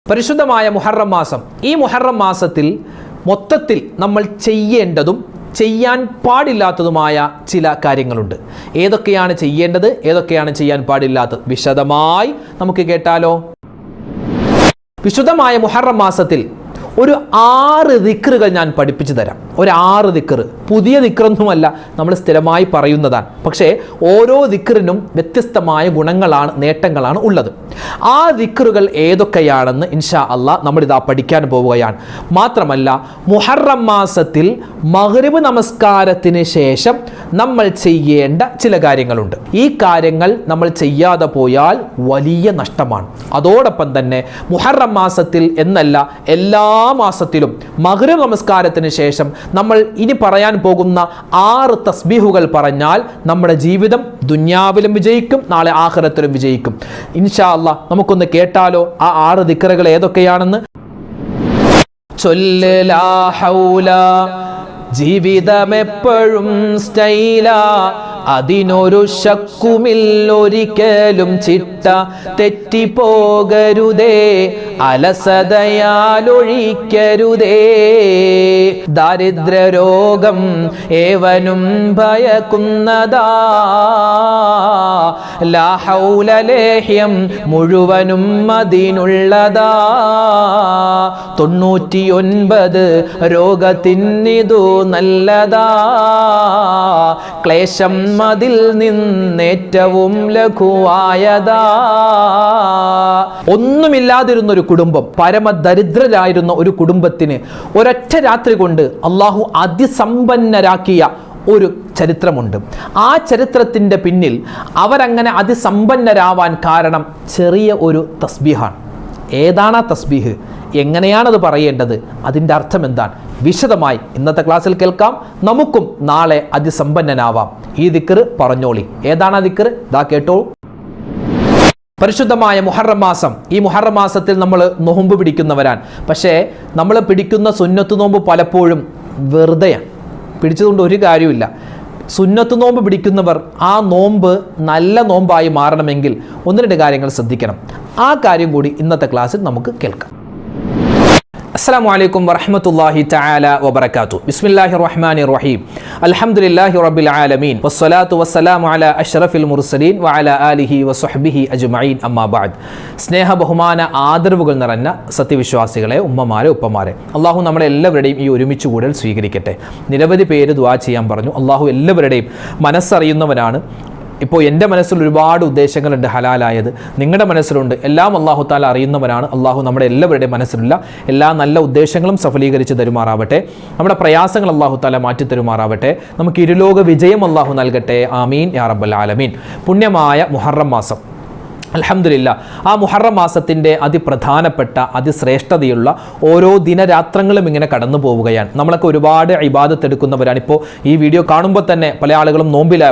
പരിശുദ്ധമായ മുഹറം മാസം. ഈ മുഹറം മാസത്തിൽ മൊത്തത്തിൽ നമ്മൾ ചെയ്യേണ്ടതും ചെയ്യാൻ പാടില്ലാത്തതുമായ ചില കാര്യങ്ങളുണ്ട്. ഏതൊക്കെയാണ് ചെയ്യേണ്ടത്, ഏതൊക്കെയാണ് ചെയ്യാൻ പാടില്ലാത്തത്, വിശദമായി നമുക്ക് കേട്ടാലോ. വിശുദ്ധമായ മുഹറം മാസത്തിൽ ഒരു 6 ദിക്റുകൾ ഞാൻ പഠിപ്പിച്ചു തരാം. ഒരു 6 ദിക്റ്, പുതിയ ദിക്റൊന്നുമല്ല, നമ്മൾ സ്ഥിരമായി പറയുന്നതാണ്. പക്ഷേ ഓരോ ദിക്റിനും വ്യത്യസ്തമായ ഗുണങ്ങളാണ്, നേട്ടങ്ങളാണ് ഉള്ളത്. ആ ദിക്റുകൾ ഏതൊക്കെയാണെന്ന് ഇൻഷാ അള്ളാഹ് നമ്മളിതാ പഠിക്കാൻ പോവുകയാണ്. മാത്രമല്ല മുഹറം മാസത്തിൽ മഗ്രിബ് നമസ്കാരത്തിന് ശേഷം നമ്മൾ ചെയ്യേണ്ട ചില കാര്യങ്ങളുണ്ട്. ഈ കാര്യങ്ങൾ നമ്മൾ ചെയ്യാതെ പോയാൽ വലിയ നഷ്ടമാണ്. അതോടൊപ്പം തന്നെ മുഹറം മാസത്തിൽ എന്നല്ല, എല്ലാ മാസത്തിലും മഗ്രിബ് നമസ്കാരത്തിന് ശേഷം നമ്മൾ ഇനി പറയാൻ പോകുന്ന 6 തസ്ബീഹുകൾ പറഞ്ഞാൽ നമ്മുടെ ജീവിതം ദുനിയാവിലും വിജയിക്കും, നാളെ ആഖിറത്തിലും വിജയിക്കും. ഇൻഷാ അല്ലാഹ് നമുക്കൊന്ന് കേട്ടാലോ ആ 6 ദിക്റുകൾ ഏതൊക്കെയാണെന്ന്. ചൊല്ല് ലാ ഹൗല, ജീവിതമെപ്പോഴും സ്റ്റൈല, അതിനൊരു ശക്കുമില്ലൊരിക്കലും ചിട്ട, തെറ്റിപ്പോകരുതേ അലസതയാലൊഴിക്കരുതേ, ദാരിദ്ര്യരോഗം ഏവനും ഭയക്കുന്നതാ, ലാ ഹൗല ലേഹ്യം മുഴുവനും അതിനുള്ളതാ, 99 രോഗത്തിനിതു നല്ലതാ, ക്ലേശം അതിൽ നിന്നേറ്റവും ലഘുവായതാ. ഒന്നുമില്ലാതിരുന്നൊരു കുടുംബം, പരമദരിദ്രരായിരുന്ന ഒരു കുടുംബത്തിന് ഒരൊറ്റ രാത്രി കൊണ്ട് അള്ളാഹു അതിസമ്പന്നരാക്കിയ ഒരു ചരിത്രമുണ്ട്. ആ ചരിത്രത്തിൻ്റെ പിന്നിൽ അവരങ്ങനെ അതിസമ്പന്നരാവാൻ കാരണം ചെറിയ ഒരു തസ്ബീഹാണ്. ഏതാണ് ആ തസ്ബീഹ്, എങ്ങനെയാണത് പറയേണ്ടത്, അതിൻ്റെ അർത്ഥം എന്താണ്, വിശദമായി ഇന്നത്തെ ക്ലാസ്സിൽ കേൾക്കാം. നമുക്കും നാളെ അതിസമ്പന്നനാവാം. ഈ ദിക്ർ പറഞ്ഞോളി. ഏതാണ് ആ ദിക്ർ? ദാ കേട്ടോളൂ. പരിശുദ്ധമായ മുഹറം മാസം. ഈ മുഹറം മാസത്തിൽ നമ്മൾ നോമ്പ് പിടിക്കുന്നവരാണ്. പക്ഷേ നമ്മൾ പിടിക്കുന്ന സുന്നത്ത് നോമ്പ് പലപ്പോഴും വെറുതെയാണ്. പിടിച്ചതുകൊണ്ട് ഒരു കാര്യമില്ല. സുന്നത്ത് നോമ്പ് പിടിക്കുന്നവർ ആ നോമ്പ് നല്ല നോമ്പായി മാറണമെങ്കിൽ 1-2 കാര്യങ്ങൾ ശ്രദ്ധിക്കണം. ആ കാര്യം കൂടി ഇന്നത്തെ ക്ലാസ്സിൽ നമുക്ക് കേൾക്കാം. അസ്സലാമു അലൈക്കും വറഹ്മത്തുള്ളാഹി തആല വബറകാതുഹു. ബിസ്മില്ലാഹിർ റഹ്മാനിർ റഹീം. അൽഹംദുലില്ലാഹി റബ്ബിൽ ആലമീൻ വസ്സലാത്തു വസ്സലാമു അലാ അഷ്റഫിൽ മുർസലീൻ വഅലാ ആലിഹി വസ്വഹ്ബിഹി അജ്മഈൻ. അമ്മാ ബഅദ്. സ്നേഹ ബഹുമാന ആദരവുകൾ നിറഞ്ഞ സത്യവിശ്വാസികളെ, ഉമ്മമാരെ, ഉപ്പമാരെ, അള്ളാഹു നമ്മളെ എല്ലാവരുടെയും ഈ ഒരുമിച്ച് കൂടൽ സ്വീകരിക്കട്ടെ. നിരവധി പേര് ദുആ ചെയ്യാൻ പറഞ്ഞു. അള്ളാഹു എല്ലാവരുടെയും മനസ്സറിയുന്നവനാണ്. ഇപ്പോൾ എൻ്റെ മനസ്സിൽ ഒരുപാട് ഉദ്ദേശങ്ങളുണ്ട് ഹലാലായത്, നിങ്ങളുടെ മനസ്സിലുണ്ട്. എല്ലാം അള്ളാഹു താല അറിയുന്നവനാണ്. അള്ളാഹു നമ്മുടെ എല്ലാവരുടെയും മനസ്സിലുള്ള എല്ലാ നല്ല ഉദ്ദേശങ്ങളും സഫലീകരിച്ച് തരുമാറാവട്ടെ. നമ്മുടെ പ്രയാസങ്ങൾ അള്ളാഹു താല മാറ്റി തരുമാറാവട്ടെ. നമുക്ക് ഇരുലോക വിജയം അള്ളാഹു നൽകട്ടെ. ആമീൻ യാ റബ്ബൽ ആലമീൻ. പുണ്യമായ മുഹറം മാസം, അൽഹംദുലില്ലാ, ആ മുഹറം മാസത്തിൻ്റെ അതിപ്രധാനപ്പെട്ട അതിശ്രേഷ്ഠതയുള്ള ഓരോ ദിനരാത്രങ്ങളും ഇങ്ങനെ കടന്നു പോവുകയാണ്. നമ്മളൊക്കെ ഒരുപാട് ഇബാദത്ത് എടുക്കുന്നവരാണ്. ഇപ്പോൾ ഈ വീഡിയോ കാണുമ്പോൾ തന്നെ പല ആളുകളും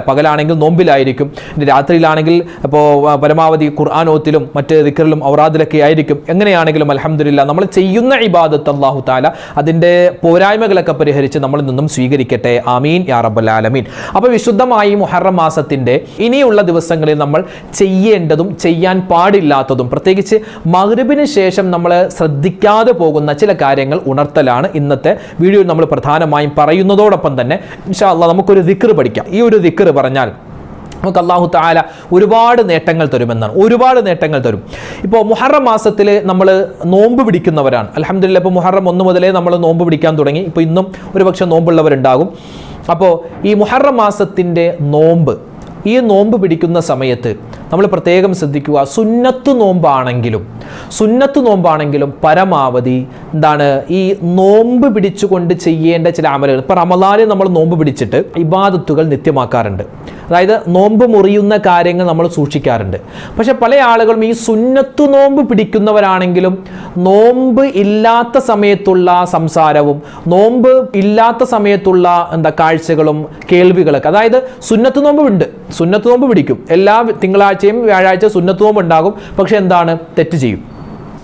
പകലാണെങ്കിൽ നോമ്പിലായിരിക്കും, രാത്രിയിലാണെങ്കിൽ ഇപ്പോൾ പരമാവധി ഖുർആനോത്തിലും മറ്റ് ദിക്റിലും ഔറാദിലൊക്കെ ആയിരിക്കും. എങ്ങനെയാണെങ്കിലും അൽഹംദുലില്ലാ നമ്മൾ ചെയ്യുന്ന ഇബാദത്ത് അല്ലാഹു തആല അതിൻ്റെ പോരായ്മകളൊക്കെ പരിഹരിച്ച് നമ്മളിൽ നിന്നും സ്വീകരിക്കട്ടെ. ആമീൻ യാ റബ്ബൽ ആലമീൻ. അപ്പോൾ വിശുദ്ധമായി മുഹറം മാസത്തിൻ്റെ ഇനിയുള്ള ദിവസങ്ങളിൽ നമ്മൾ ചെയ്യേണ്ടതും ചെയ്യാൻ പാടില്ലാത്തതും, പ്രത്യേകിച്ച് മഗ്രിബിന് ശേഷം നമ്മൾ ശ്രദ്ധിക്കാതെ പോകുന്ന ചില കാര്യങ്ങൾ ഉണർത്തലാണ് ഇന്നത്തെ വീഡിയോയിൽ നമ്മൾ പ്രധാനമായും പറയുന്നതോടൊപ്പം തന്നെ ഇൻഷാ അല്ലാഹ് നമുക്കൊരു ദിക്ർ പഠിക്കാം. ഈ ഒരു ദിക്ർ പറഞ്ഞാൽ നമുക്ക് അല്ലാഹു തആല ഒരുപാട് നേട്ടങ്ങൾ തരുമെന്നാണ്. ഒരുപാട് നേട്ടങ്ങൾ തരും. ഇപ്പോൾ മുഹറം മാസത്തിൽ നമ്മൾ നോമ്പ് പിടിക്കുന്നവരാണ്. അൽഹംദുലില്ലാ, ഇപ്പോൾ മുഹറം 1 മുതലേ നമ്മൾ നോമ്പ് പിടിക്കാൻ തുടങ്ങി. ഇപ്പോൾ ഇന്നും ഒരുപക്ഷെ നോമ്പുള്ളവരുണ്ടാകും. അപ്പോൾ ഈ മുഹറം മാസത്തിൻ്റെ നോമ്പ്, ഈ നോമ്പ് പിടിക്കുന്ന സമയത്ത് നമ്മൾ പ്രത്യേകം ശ്രദ്ധിക്കുക. സുന്നത്ത് നോമ്പാണെങ്കിലും പരമാവധി ഈ നോമ്പ് പിടിച്ചുകൊണ്ട് ചെയ്യേണ്ട ചില അമലുകൾ. ഇപ്പോൾ റമളാനിൽ നമ്മൾ നോമ്പ് പിടിച്ചിട്ട് ഇബാദത്തുകൾ നിത്യമാക്കാറുണ്ട്. അതായത് നോമ്പ് മുറിയുന്ന കാര്യങ്ങൾ നമ്മൾ സൂക്ഷിക്കാറുണ്ട്. പക്ഷെ പല ആളുകളും ഈ സുന്നത്തു നോമ്പ് പിടിക്കുന്നവരാണെങ്കിലും നോമ്പ് ഇല്ലാത്ത സമയത്തുള്ള സംസാരവും നോമ്പ് ഇല്ലാത്ത സമയത്തുള്ള കാഴ്ചകളും കേൾവികളൊക്കെ, അതായത് സുന്നത്ത് നോമ്പ് പിടിക്കും, എല്ലാ തിങ്കളാഴ്ചയും വ്യാഴാഴ്ച സുന്നത്ത് നോമ്പ് ഉണ്ടാകും. പക്ഷെ തെറ്റ് ചെയ്യും,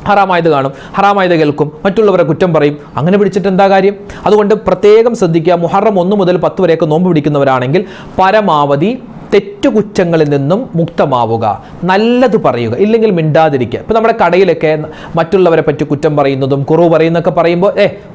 ഹറാമായത് കാണും, ഹറാമായത് കേൾക്കും, മറ്റുള്ളവരെ കുറ്റം പറയും. അങ്ങനെ പിടിച്ചിട്ട് എന്താ കാര്യം? അതുകൊണ്ട് പ്രത്യേകം ശ്രദ്ധിക്കുക. മുഹറം 1 മുതൽ 10 വരെയൊക്കെ നോമ്പ് പിടിക്കുന്നവരാണെങ്കിൽ പരമാവധി തെറ്റുകുറ്റങ്ങളിൽ നിന്നും മുക്തമാവുക, നല്ലത് പറയുക, ഇല്ലെങ്കിൽ മിണ്ടാതിരിക്കുക. ഇപ്പം നമ്മുടെ കടയിലൊക്കെ മറ്റുള്ളവരെ പറ്റി കുറ്റം പറയുന്നതും കുറവ് പറയുന്നതൊക്കെ പറയുമ്പോൾ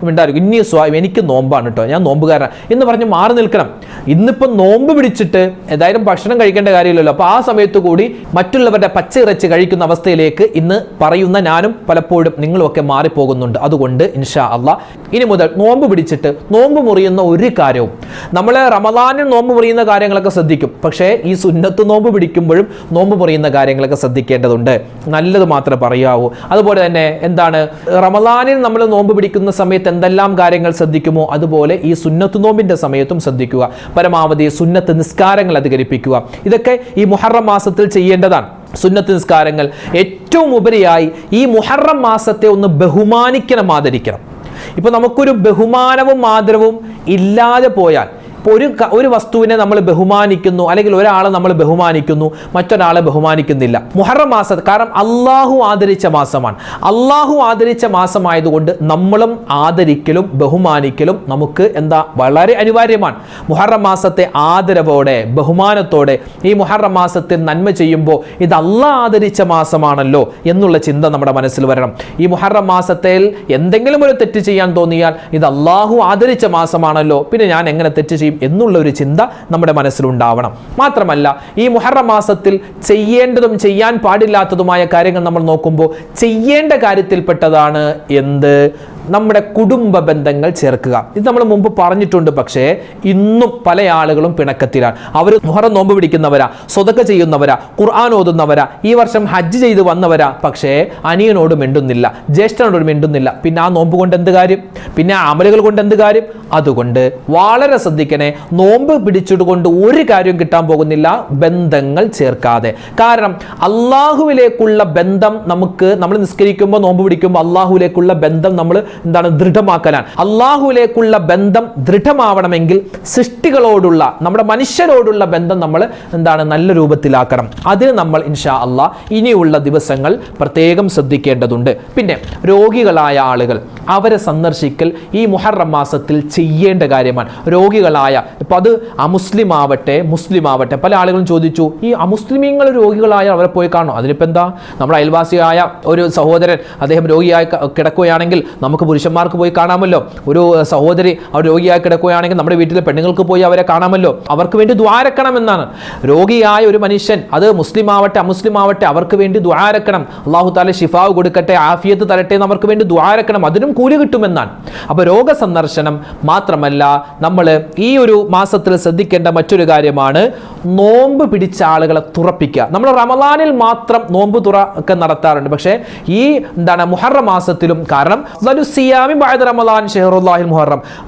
മിണ്ടാതിരിക്കും. ഇനി എനിക്ക് നോമ്പാണ് കേട്ടോ, ഞാൻ നോമ്പുകാരനാണ് എന്ന് പറഞ്ഞ് മാറി നിൽക്കണം. ഇന്നിപ്പം നോമ്പ് പിടിച്ചിട്ട് ഏതായാലും ഭക്ഷണം കഴിക്കേണ്ട കാര്യമില്ലല്ലോ, അപ്പോൾ ആ സമയത്ത് കൂടി മറ്റുള്ളവരുടെ പച്ച ഇറച്ചി കഴിക്കുന്ന അവസ്ഥയിലേക്ക് ഇന്ന് പറയുന്ന ഞാനും പലപ്പോഴും നിങ്ങളുമൊക്കെ മാറിപ്പോകുന്നുണ്ട്. അതുകൊണ്ട് ഇൻഷാ അള്ളാഹ് ഇനി മുതൽ നോമ്പ് പിടിച്ചിട്ട് നോമ്പ് മുറിയുന്ന ഒരു കാര്യവും, നമ്മൾ റമദാനിൽ നോമ്പ് മുറിയുന്ന കാര്യങ്ങളൊക്കെ ശ്രദ്ധിക്കും, പക്ഷേ ഈ സുന്നത്ത് നോമ്പ് പിടിക്കുമ്പോഴും നോമ്പ് മുറിയുന്ന കാര്യങ്ങളൊക്കെ ശ്രദ്ധിക്കേണ്ടതുണ്ട്. നല്ലത് മാത്രമേ പറയാവൂ. അതുപോലെ തന്നെ എന്താണ്, റമദാനിൽ നമ്മൾ നോമ്പ് പിടിക്കുന്ന സമയത്ത് എന്തെല്ലാം കാര്യങ്ങൾ ശ്രദ്ധിക്കുമോ അതുപോലെ ഈ സുന്നത്ത് നോമ്പിന്റെ സമയത്തും ശ്രദ്ധിക്കുക. പരമാവധി സുന്നത്ത് നിസ്കാരങ്ങൾ അധികരിപ്പിക്കുക. ഇതൊക്കെ ഈ മുഹറം മാസത്തിൽ ചെയ്യേണ്ടതാണ്. സുന്നത്ത് നിസ്കാരങ്ങൾ ഏറ്റവും ഉപരിയായി ഈ മുഹറം മാസത്തെ ഒന്ന് ബഹുമാനിക്കണം, ആദരിക്കണം. ഇപ്പൊ നമുക്കൊരു ബഹുമാനവും ആദരവും ഇല്ലാതെ പോയാൽ, ഇപ്പോൾ ഒരു വസ്തുവിനെ നമ്മൾ ബഹുമാനിക്കുന്നു, അല്ലെങ്കിൽ ഒരാളെ നമ്മൾ ബഹുമാനിക്കുന്നു, മറ്റൊരാളെ ബഹുമാനിക്കുന്നില്ല. മുഹറം മാസം കാരണം അള്ളാഹു ആദരിച്ച മാസമാണ്. അള്ളാഹു ആദരിച്ച മാസമായതുകൊണ്ട് നമ്മളും ആദരിക്കലും ബഹുമാനിക്കലും നമുക്ക് വളരെ അനിവാര്യമാണ്. മുഹറം മാസത്തെ ആദരവോടെ ബഹുമാനത്തോടെ ഈ മുഹറം മാസത്തിൽ നന്മ ചെയ്യുമ്പോൾ ഇത് അള്ളാഹ് ആദരിച്ച മാസമാണല്ലോ എന്നുള്ള ചിന്ത നമ്മുടെ മനസ്സിൽ വരണം. ഈ മുഹറം മാസത്തിൽ എന്തെങ്കിലും ഒരു തെറ്റ് ചെയ്യാൻ തോന്നിയാൽ ഇത് അള്ളാഹു ആദരിച്ച മാസമാണല്ലോ, പിന്നെ ഞാൻ എങ്ങനെ തെറ്റ് ചെയ്യും എന്നുള്ള ഒരു ചിന്ത നമ്മുടെ മനസ്സിലുണ്ടാവണം. മാത്രമല്ല ഈ മുഹറം മാസത്തിൽ ചെയ്യേണ്ടതും ചെയ്യാൻ പാടില്ലാത്തതുമായ കാര്യങ്ങൾ നമ്മൾ നോക്കുമ്പോൾ ചെയ്യേണ്ട കാര്യത്തിൽപ്പെട്ടതാണ് എന്ത്? നമ്മുടെ കുടുംബ ബന്ധങ്ങൾ ചേർക്കുക. ഇത് നമ്മൾ മുമ്പ് പറഞ്ഞിട്ടുണ്ട്, പക്ഷേ ഇന്നും പല ആളുകളും പിണക്കത്തിലാണ്. അവർ മുഹറം നോമ്പ് പിടിക്കുന്നവരാ, സ്വതക്ക ചെയ്യുന്നവരാ, ഖുർആൻ ഓതുന്നവരാ, ഈ വർഷം ഹജ്ജ് ചെയ്ത് വന്നവരാ, പക്ഷേ അനിയനോട് മിണ്ടുന്നില്ല, ജ്യേഷ്ഠനോട് മിണ്ടുന്നില്ല. പിന്നെ ആ നോമ്പ് കൊണ്ട് എന്ത് കാര്യം? പിന്നെ ആ അമലുകൾ കൊണ്ട് എന്ത് കാര്യം? അതുകൊണ്ട് വളരെ ശ്രദ്ധിക്കണേ. നോമ്പ് പിടിച്ചതുകൊണ്ട് ഒരു കാര്യവും കിട്ടാൻ പോകുന്നില്ല ബന്ധങ്ങൾ ചേർക്കാതെ. കാരണം അള്ളാഹുവിലേക്കുള്ള ബന്ധം നമ്മൾ നിസ്കരിക്കുമ്പോൾ നോമ്പ് പിടിക്കുമ്പോൾ അള്ളാഹുവിലേക്കുള്ള ബന്ധം നമ്മൾ ദൃഢമാക്കലാണ്. അള്ളാഹുവിലേക്കുള്ള ബന്ധം ദൃഢമാവണമെങ്കിൽ സൃഷ്ടികളോടുള്ള നമ്മുടെ മനുഷ്യരോടുള്ള ബന്ധം നമ്മൾ നല്ല രൂപത്തിലാക്കണം. അതിന് നമ്മൾ ഇൻഷാ അള്ളാഹ് ഇനിയുള്ള ദിവസങ്ങൾ പ്രത്യേകം ശ്രദ്ധിക്കേണ്ടതുണ്ട്. പിന്നെ രോഗികളായ ആളുകൾ, അവരെ സന്ദർശിക്കൽ ഈ മുഹറം മാസത്തിൽ ചെയ്യേണ്ട കാര്യമാണ്. രോഗികളായ, ഇപ്പൊ അത് അമുസ്ലിം ആവട്ടെ മുസ്ലിം ആവട്ടെ, പല ആളുകളും ചോദിച്ചു ഈ അമുസ്ലിമീങ്ങൾ രോഗികളായ അവരെ പോയി കാണും, അതിനിപ്പോൾ എന്താ? നമ്മുടെ അയൽവാസിയായ ഒരു സഹോദരൻ അദ്ദേഹം രോഗിയായി കിടക്കുകയാണെങ്കിൽ നമുക്ക് പുരുഷന്മാർക്ക് പോയി കാണാമല്ലോ. ഒരു സഹോദരി അവർ രോഗിയായി കിടക്കുകയാണെങ്കിൽ നമ്മുടെ വീട്ടിലെ പെണ്ണുങ്ങൾക്ക് പോയി അവരെ കാണാമല്ലോ. അവർക്ക് വേണ്ടി ദ്വാരക്കണം എന്നാണ്. രോഗിയായ ഒരു മനുഷ്യൻ, അത് മുസ്ലിം ആവട്ടെ അമുസ്ലിം ആവട്ടെ, അവർക്ക് വേണ്ടി ദ്വാരക്കണം. അള്ളാഹു താല ശിഫാവ് കൊടുക്കട്ടെ, ആഫിയത്ത് തരട്ടെ എന്ന് അവർക്ക് വേണ്ടി ദ്വാരക്കണം. അതിനും കൂലി കിട്ടുമെന്നാണ്. അപ്പോൾ രോഗസന്ദർശനം മാത്രമല്ല, നമ്മൾ ഈ ഒരു മാസത്തിൽ ശ്രദ്ധിക്കേണ്ട മറ്റൊരു കാര്യമാണ് നോമ്പ് പിടിച്ച ആളുകളെ തുറപ്പിക്കുക. നമ്മൾ റമദാനിൽ മാത്രം നോമ്പ് തുറ ഒക്കെ നടത്താറുണ്ട്, പക്ഷേ ഈ മുഹറം മാസത്തിലും, കാരണം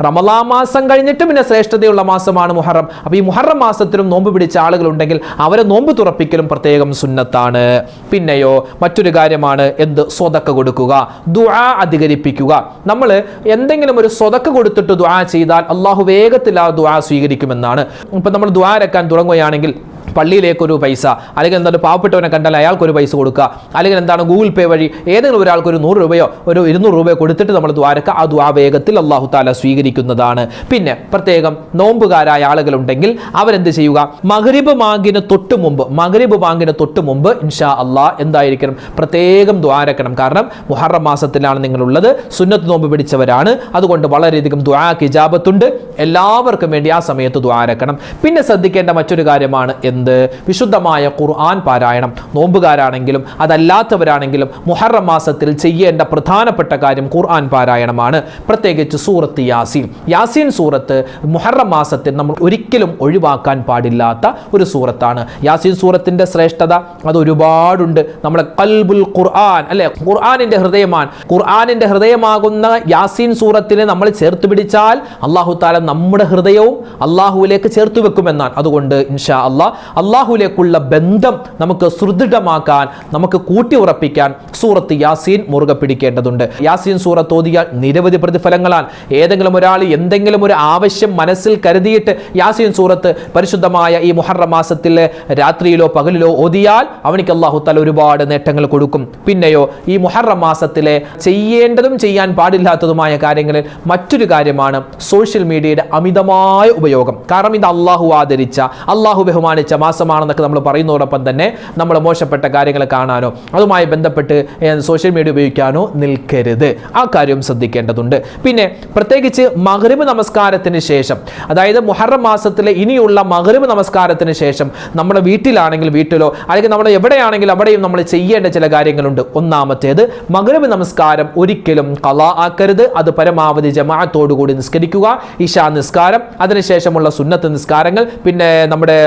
റമദാൻ മാസം കഴിഞ്ഞിട്ട് പിന്നെ ശ്രേഷ്ഠതയുള്ള മാസമാണ് മുഹറം. അപ്പോൾ ഈ മുഹറം മാസത്തിലും നോമ്പ് പിടിച്ച ആളുകളുണ്ടെങ്കിൽ അവരെ നോമ്പ് തുറപ്പിക്കലും പ്രത്യേകം സുന്നത്താണ്. പിന്നെയോ മറ്റൊരു കാര്യമാണ് എന്ത്? സ്വതക്ക കൊടുക്കുക, ദുആ അധികരിപ്പിക്കുക. നമ്മൾ എന്തെങ്കിലും ഒരു സ്വതക്ക കൊടുത്തിട്ട് ദുആ ചെയ്താൽ അള്ളാഹു വേഗത്തിൽ ആ ദുആ സ്വീകരിക്കുമെന്നാണ്. ഇപ്പം നമ്മൾ ദുആ ഇറക്കാൻ തുടങ്ങുകയാണെങ്കിൽ പള്ളിയിലേക്കൊരു പൈസ, അല്ലെങ്കിൽ പാവപ്പെട്ടവനെ കണ്ടാൽ അയാൾക്കൊരു പൈസ കൊടുക്കുക, അല്ലെങ്കിൽ ഗൂഗിൾ പേ വഴി ഏതെങ്കിലും ഒരാൾക്ക് ഒരു 100 രൂപയോ ഒരു 200 രൂപയോ കൊടുത്തിട്ട് നമ്മൾ ദ്വാരക്കുക. ആ ദ്വാ വേഗത്തിൽ അള്ളാഹു താല സ്വീകരിക്കുന്നതാണ്. പിന്നെ പ്രത്യേകം നോമ്പുകാരായ ആളുകളുണ്ടെങ്കിൽ അവരെന്ത് ചെയ്യുക? മഗ്രിബ് ബാങ്കിന് തൊട്ട് മുമ്പ് ഇൻഷാ അള്ളാഹ് എന്തായിരിക്കണം? പ്രത്യേകം ദ്വാരക്കണം. കാരണം മുഹറം മാസത്തിലാണ് നിങ്ങളുള്ളത്, സുന്നത്ത് നോമ്പ് പിടിച്ചവരാണ്. അതുകൊണ്ട് വളരെയധികം ദുആക്ക് ഇജാബത്തുണ്ട്. എല്ലാവർക്കും വേണ്ടി ആ സമയത്ത് ദ്വാരക്കണം. പിന്നെ ശ്രദ്ധിക്കേണ്ട മറ്റൊരു കാര്യമാണ് വിശുദ്ധമായ ഖുർആൻ പാരായണം. നോമ്പുകാരാണെങ്കിലും അതല്ലാത്തവരാണെങ്കിലും മുഹറം മാസത്തിൽ ചെയ്യേണ്ട പ്രധാനപ്പെട്ട കാര്യം ഖുർആൻ പാരായണമാണ്. പ്രത്യേകിച്ച് സൂറത്ത് യാസീൻ സൂറത്ത് മുഹറം മാസത്തിൽ നമ്മൾ ഒരിക്കലും ഒഴിവാക്കാൻ പാടില്ലാത്ത ഒരു സൂറത്താണ്. യാസീൻ സൂറത്തിന്റെ ശ്രേഷ്ഠത അത് ഒരുപാടുണ്ട്. നമ്മുടെ ഖൽബുൽ ഖുർആൻ അല്ലെ, ഖുർആനിന്റെ ഹൃദയമാണ്. ഖുർആനിന്റെ ഹൃദയമാകുന്ന യാസീൻ സൂറത്തിനെ നമ്മൾ ചേർത്ത് പിടിച്ചാൽ അല്ലാഹു തആല നമ്മുടെ ഹൃദയവും അല്ലാഹുവിലേക്ക് ചേർത്ത് വെക്കുമെന്നാണ്. അതുകൊണ്ട് ഇൻഷാ അല്ലാഹ് അല്ലാഹുവിലേക്കുള്ള ബന്ധം നമുക്ക് സുദൃഢമാക്കാൻ, നമുക്ക് കൂട്ടി ഉറപ്പിക്കാൻ സൂറത്ത് യാസീൻ മുറുകെ പിടിക്കേണ്ടതുണ്ട്. യാസീൻ സൂറത്ത് ഓതിയാൽ നിരവധി പ്രതിഫലങ്ങളാണ്. ഏതെങ്കിലും ഒരാൾ എന്തെങ്കിലും ഒരു ആവശ്യം മനസ്സിൽ കരുതിയിട്ട് യാസീൻ സൂറത്ത് പരിശുദ്ധമായ ഈ മുഹറം മാസത്തിലെ രാത്രിയിലോ പകലിലോ ഓതിയാൽ അവനിക്ക് അല്ലാഹു തആല ഒരുപാട് നേട്ടങ്ങൾ കൊടുക്കും. പിന്നെയോ ഈ മുഹറം മാസത്തിലെ ചെയ്യേണ്ടതും ചെയ്യാൻ പാടില്ലാത്തതുമായ കാര്യങ്ങളിൽ മറ്റൊരു കാര്യമാണ് സോഷ്യൽ മീഡിയയുടെ അമിതമായ ഉപയോഗം. കാരണം ഇത് അല്ലാഹു ആദരിച്ച, അല്ലാഹു ബഹുമാനിച്ച മാസമാണെന്നൊക്കെ നമ്മൾ പറയുന്നതോടൊപ്പം തന്നെ നമ്മൾ മോശപ്പെട്ട കാര്യങ്ങൾ കാണാനോ അതുമായി ബന്ധപ്പെട്ട് സോഷ്യൽ മീഡിയ ഉപയോഗിക്കാനോ നിൽക്കരുത്. ആ കാര്യം ശ്രദ്ധിക്കേണ്ടതുണ്ട്. പിന്നെ പ്രത്യേകിച്ച് മഗ്രിബ് നമസ്കാരത്തിന് ശേഷം, അതായത് മുഹറം മാസത്തിലെ ഇനിയുള്ള മഗ്രിബ് നമസ്കാരത്തിന് ശേഷം നമ്മുടെ വീട്ടിലാണെങ്കിൽ വീട്ടിലോ അല്ലെങ്കിൽ നമ്മൾ എവിടെയാണെങ്കിലും അവിടെയും നമ്മൾ ചെയ്യേണ്ട ചില കാര്യങ്ങളുണ്ട്. ഒന്നാമത്തേത്, മഗ്രിബ് നമസ്കാരം ഒരിക്കലും ഖളാ ആക്കരുത്. അത് പരമാവധി ജമാഅത്തോടുകൂടി നിസ്കരിക്കുക. ഇശാ നിസ്കാരം, അതിനുശേഷമുള്ള സുന്നത്ത് നിസ്കാരങ്ങൾ, പിന്നെ നമ്മുടെ